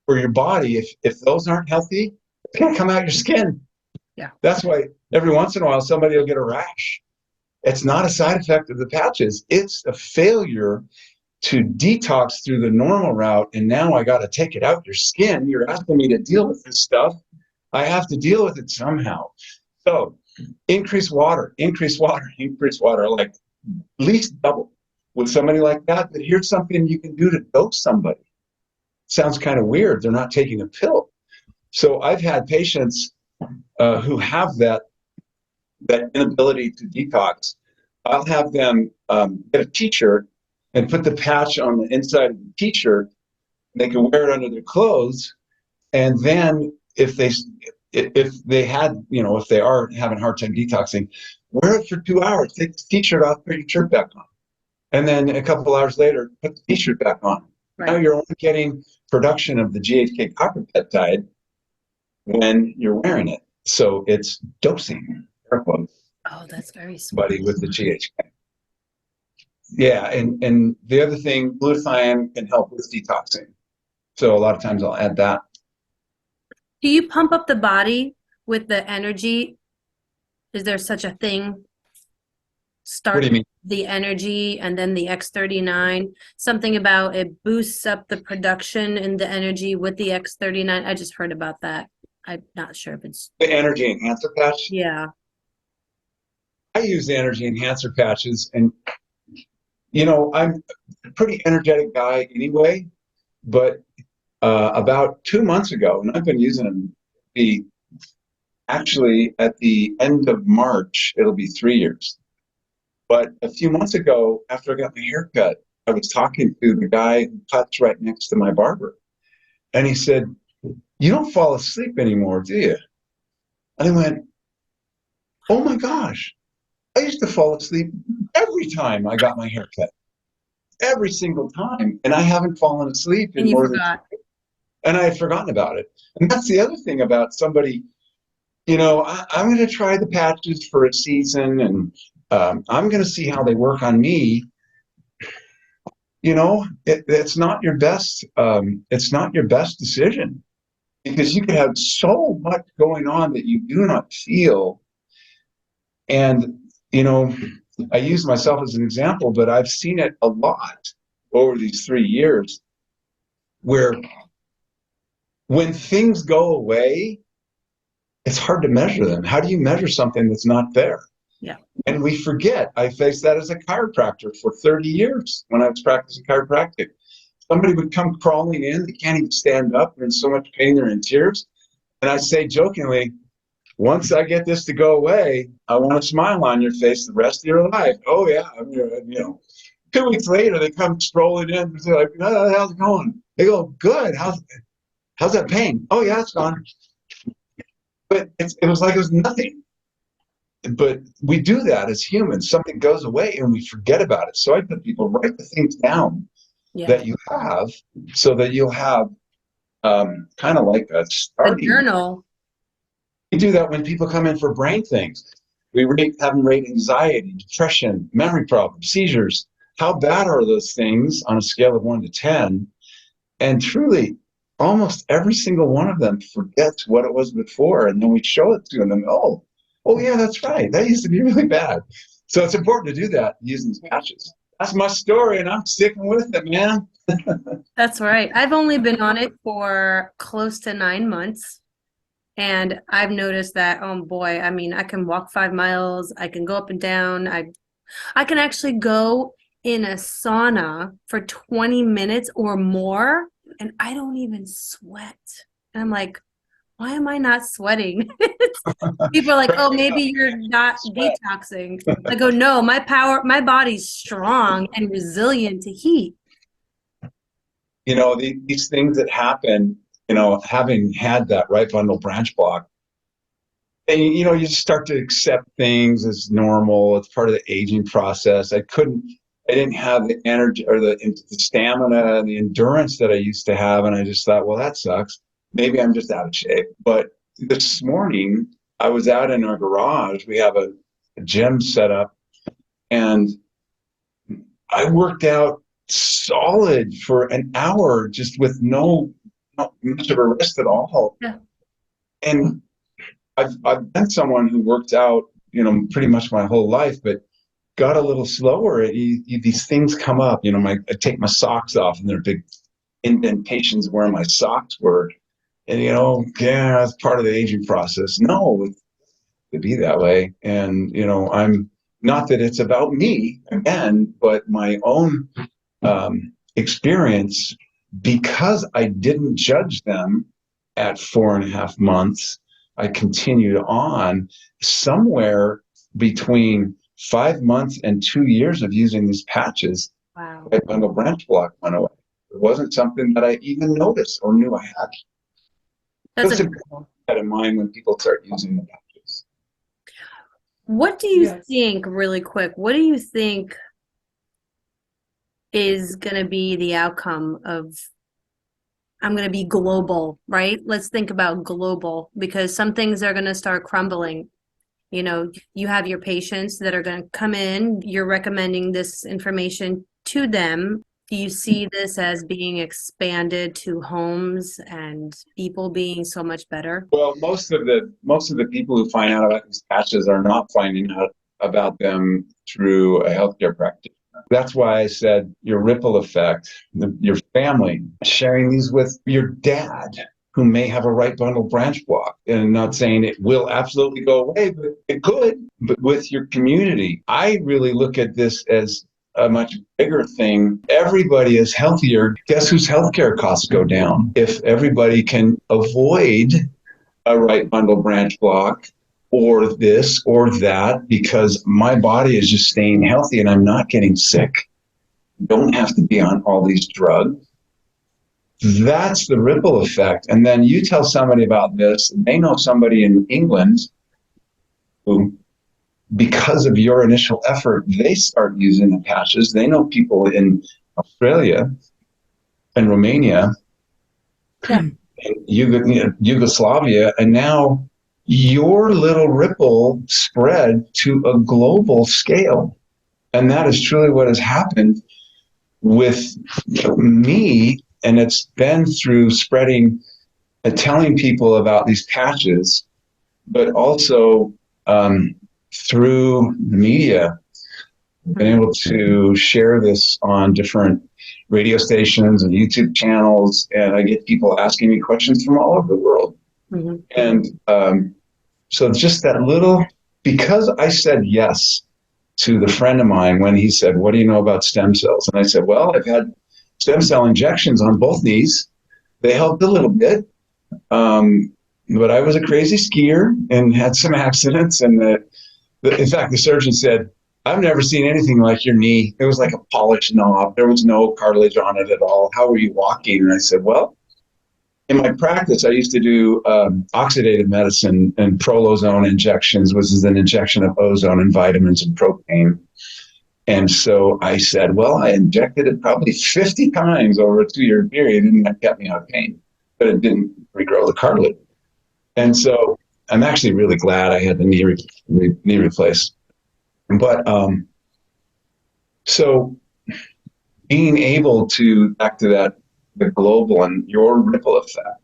for your body, if those aren't healthy, it's going to come out your skin. Yeah. That's why every once in a while somebody will get a rash. It's not a side effect of the patches. It's a failure to detox through the normal route, and now I got to take it out your skin. You're asking me to deal with this stuff. I have to deal with it somehow. So increase water, like at least double with somebody like that. But here's something you can do to dose somebody. Sounds kind of weird. They're not taking a pill. So I've had patients who have that inability to detox. I'll have them get a t-shirt and put the patch on the inside of the t-shirt. They can wear it under their clothes, and then if they are having a hard time detoxing, wear it for 2 hours. Take the t-shirt off, put your shirt back on, and then a couple of hours later, put the t-shirt back on. Right. Now you're only getting production of the GHK copper peptide when you're wearing it. So it's dosing. Oh, that's very smart. With the GHK. Yeah, and the other thing, glutathione can help with detoxing. So a lot of times I'll add that. Do you pump up the body with the energy? Is there such a thing? What do you mean? The energy and then the X39. Something about it boosts up the production and the energy with the X39. I just heard about that. I'm not sure if it's the energy enhancer patch. Yeah. I use the energy enhancer patches, and I'm a pretty energetic guy anyway, but about 2 months ago, and I've been using them, actually at the end of March, it'll be 3 years. But a few months ago, after I got my hair cut, I was talking to the guy who cuts right next to my barber, and he said, "You don't fall asleep anymore, do you?" And I went, "Oh my gosh, I used to fall asleep every time I got my hair cut. Every single time. And I haven't fallen asleep in more than 2 years." And I had forgotten about it. And that's the other thing about somebody, I'm going to try the patches for a season, and I'm going to see how they work on me. It's not your best. It's not your best decision, because you could have so much going on that you do not feel. And I use myself as an example, but I've seen it a lot over these 3 years, where when things go away, it's hard to measure them. How do you measure something that's not there? Yeah. And we forget. I faced that as a chiropractor for 30 years when I was practicing chiropractic. Somebody would come crawling in, they can't even stand up, they're in so much pain, they're in tears. And I say jokingly, once I get this to go away, I want a smile on your face the rest of your life. Oh yeah, 2 weeks later, they come strolling in. They're like, "Oh, how's it going?" They go, "Good. How's that pain?" "Oh yeah, it's gone." But it was like it was nothing. But we do that as humans. Something goes away and we forget about it. So I put people, write the things down that you have, so that you'll have kind of like a starting journal. We do that when people come in for brain things. We have them rate anxiety, depression, memory problems, seizures. How bad are those things on a scale of 1 to 10? And truly, almost every single one of them forgets what it was before. And then we show it to them. Oh yeah, that's right. That used to be really bad. So it's important to do that using these patches. That's my story, and I'm sticking with it, man. That's right. I've only been on it for close to 9 months. And I've noticed that, oh boy, I mean, I can walk 5 miles. I can go up and down. I can actually go in a sauna for 20 minutes or more, and I don't even sweat. And I'm like, why am I not sweating? People are like, oh, maybe you're not detoxing. I go, no, my body's strong and resilient to heat. These things that happen, having had that right bundle branch block, and you just start to accept things as normal. It's part of the aging process. I didn't have the energy or the stamina and the endurance that I used to have. And I just thought, well, that sucks. Maybe I'm just out of shape. But this morning, I was out in our garage. We have a gym set up, and I worked out solid for an hour just with not much of a rest at all. Yeah. And I've been someone who worked out, pretty much my whole life, but got a little slower. These things come up. I take my socks off, and there are big indentations where my socks were, and that's part of the aging process. No, it to be that way, and I'm not that it's about me again, but my own experience, because I didn't judge them at 4.5 months. I continued on somewhere between 5 months and 2 years of using these patches. Wow. My bundle branch block went away. It wasn't something that I even noticed or knew I had. That's a good in mind when people start using the patches. What do you think, really quick, what do you think is going to be the outcome of, I'm going to be global, right? Let's think about global, because some things are going to start crumbling. You have your patients that are going to come in, you're recommending this information to them. Do you see this as being expanded to homes and people being so much better? Well, most of the people who find out about these patches are not finding out about them through a healthcare practitioner. That's why I said your ripple effect, your family, sharing these with your dad, who may have a right bundle branch block, and not saying it will absolutely go away, but it could. But with your community, I really look at this as a much bigger thing. Everybody is healthier. Guess whose healthcare costs go down? If everybody can avoid a right bundle branch block or this or that, because my body is just staying healthy and I'm not getting sick. Don't have to be on all these drugs. That's the ripple effect. And then you tell somebody about this, and they know somebody in England who, because of your initial effort, they start using the patches. They know people in Australia and Romania, and Yugoslavia, and now your little ripple spread to a global scale. And that is truly what has happened with me. And it's been through spreading and telling people about these patches, but also through the media, been able to share this on different radio stations and YouTube channels. And I get people asking me questions from all over the world. Mm-hmm. And so just that little, because I said yes to the friend of mine when he said, what do you know about stem cells? And I said, well, I've had stem cell injections on both knees. They helped a little bit. But I was a crazy skier and had some accidents. And in fact, the surgeon said, I've never seen anything like your knee. It was like a polished knob. There was no cartilage on it at all. How were you walking? And I said, well, in my practice, I used to do oxidative medicine and prolozone injections, which is an injection of ozone and vitamins and propane. And so I said, well, I injected it probably 50 times over a 2-year period, and that kept me out of pain, but it didn't regrow the cartilage. And so I'm actually really glad I had the knee replaced. But so being able to, back to that, the global and your ripple effect,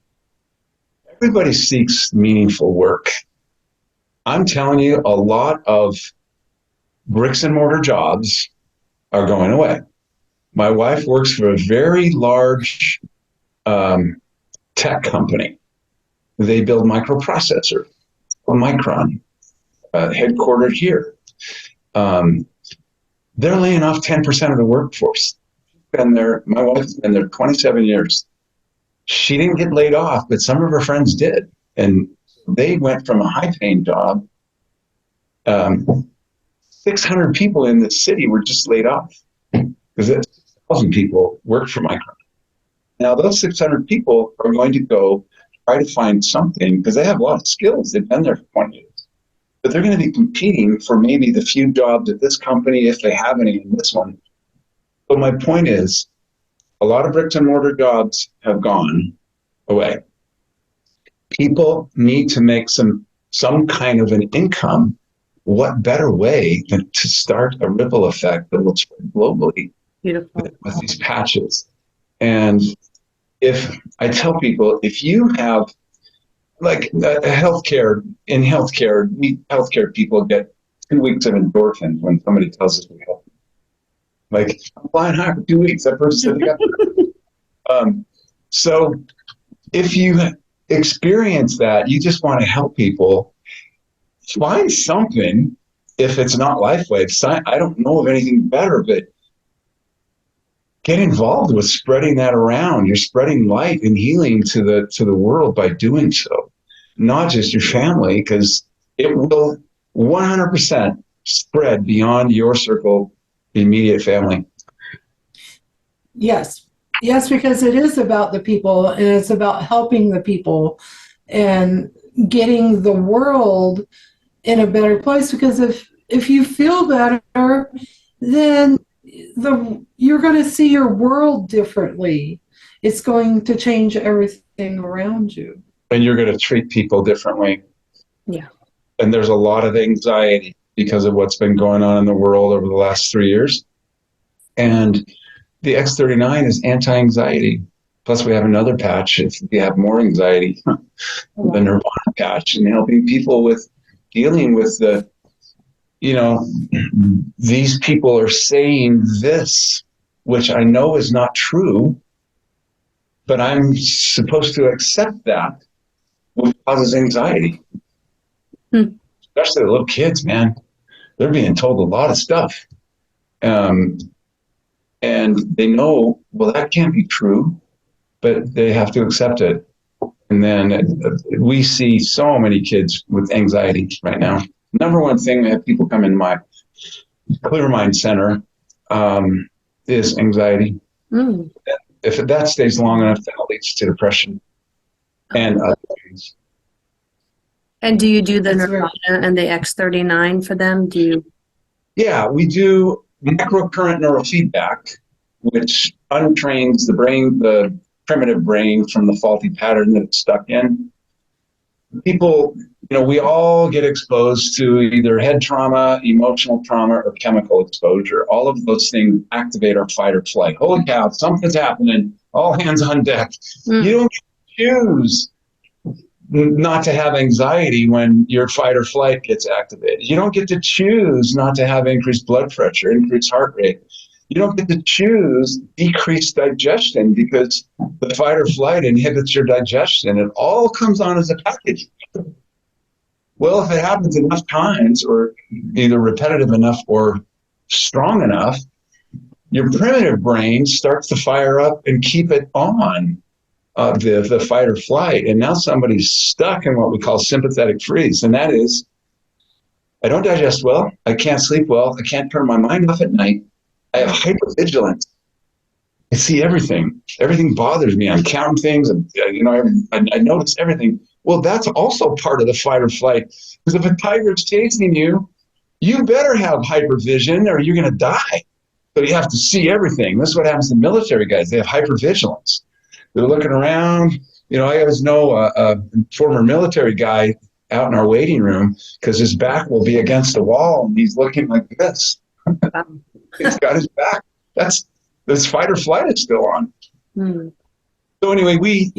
everybody seeks meaningful work. I'm telling you, a lot of bricks and mortar jobs are going away. My wife works for a very large tech company. They build microprocessors, or Micron, headquartered here. They're laying off 10% of the workforce. My wife's been there 27 years. She didn't get laid off, but some of her friends did. And they went from a high-paying job. 600 people in the city were just laid off because 1,000 people worked for Micron. Now, those 600 people are going to go try to find something because they have a lot of skills. They've been there for 20 years. But they're going to be competing for maybe the few jobs at this company if they have any in this one. But my point is, a lot of bricks and mortar jobs have gone away. People need to make some kind of an income. What better way than to start a ripple effect that will spread globally with these patches? And if I tell people, if you have like healthcare, people get 2 weeks of endorphins when somebody tells us we help them. Like, I'm flying high for 2 weeks. That person said they got so if you experience that, you just want to help people, find something. If it's not LifeWave, I don't know of anything better, but get involved with spreading that around. You're spreading light and healing to the world by doing so, not just your family, because it will 100% spread beyond your circle, the immediate family. Yes, because it is about the people, and it's about helping the people and getting the world in a better place. Because if you feel better, then you're going to see your world differently. It's going to change everything around you. And you're going to treat people differently. Yeah. And there's a lot of anxiety because of what's been going on in the world over the last 3 years. And the X39 is anti-anxiety. Plus, we have another patch if you have more anxiety, the Nirvana patch, and helping people with dealing with the, these people are saying this, which I know is not true, but I'm supposed to accept that, which causes anxiety. Especially the little kids, man. They're being told a lot of stuff. And they know, well, that can't be true, but they have to accept it. And then we see so many kids with anxiety right now. Number one thing that people come in my Clear Mind Center is anxiety. If that stays long enough, that leads to depression and other things. And do you do the Nirvana and the X39 for them? Yeah, we do microcurrent neurofeedback, which untrains the brain, the primitive brain, from the faulty pattern that it's stuck in. People, we all get exposed to either head trauma, emotional trauma, or chemical exposure. All of those things activate our fight or flight. Holy cow, something's happening. All hands on deck. You don't choose not to have anxiety when your fight or flight gets activated. You don't get to choose not to have increased blood pressure, increased heart rate. You don't get to choose decreased digestion because the fight or flight inhibits your digestion. It all comes on as a package. Well, if it happens enough times, or either repetitive enough or strong enough, your primitive brain starts to fire up and keep it on the fight or flight. And now somebody's stuck in what we call sympathetic freeze. And that is, I don't digest well. I can't sleep well. I can't turn my mind off at night. I have hypervigilance. I see everything. Everything bothers me. I'm counting things. I notice everything. Well, that's also part of the fight or flight. Because if a tiger's chasing you, you better have hypervision or you're going to die. So you have to see everything. This is what happens to military guys. They have hypervigilance. They're looking around. I always know a former military guy out in our waiting room because his back will be against the wall and he's looking like this. He's got his back. This fight or flight is still on. So anyway, we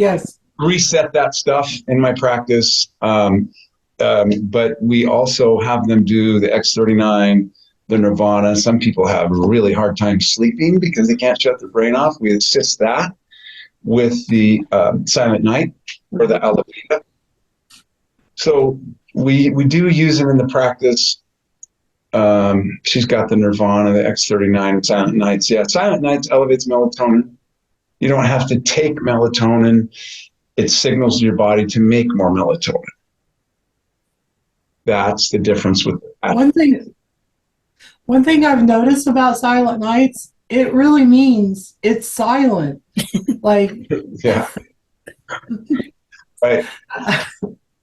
reset that stuff in my practice. But we also have them do the X39, the Nirvana. Some people have a really hard time sleeping because they can't shut their brain off. We assist that with the Silent Night or the Alavita. So we do use them in the practice. She's got the Nirvana, the X39, Silent Nights. Yeah, Silent Nights elevates melatonin. You don't have to take melatonin. It signals your body to make more melatonin. That's the difference with that. One thing I've noticed about Silent Nights, it really means it's silent. Like, yeah. Right.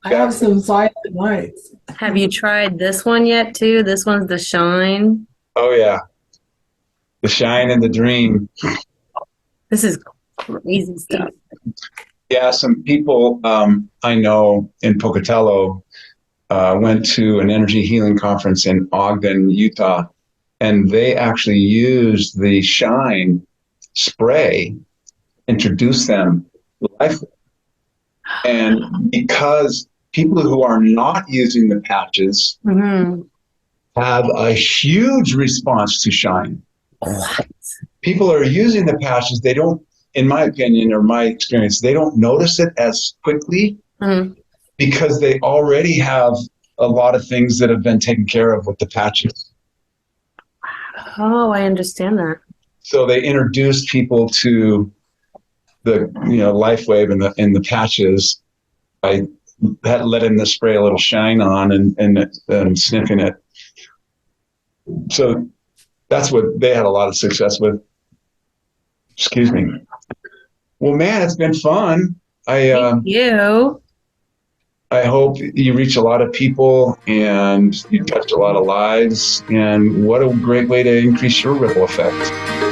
I have some silent nights. Have you tried this one yet too? This one's the Shine. Oh yeah. The Shine and the Dream. This is crazy stuff. Yeah, some people I know in Pocatello went to an energy healing conference in Ogden, Utah, and they actually used the Shine spray, introduced them life. And because people who are not using the patches have a huge response to Shine. What? People are using the patches, they don't, in my opinion or my experience, they don't notice it as quickly because they already have a lot of things that have been taken care of with the patches. Oh, I understand that. So they introduced people to the LifeWave and the patches by letting the spray a little Shine on and sniffing it. So that's what they had a lot of success with. Excuse me. Well, man, it's been fun. Thank you. I hope you reach a lot of people and you touch a lot of lives. And what a great way to increase your ripple effect.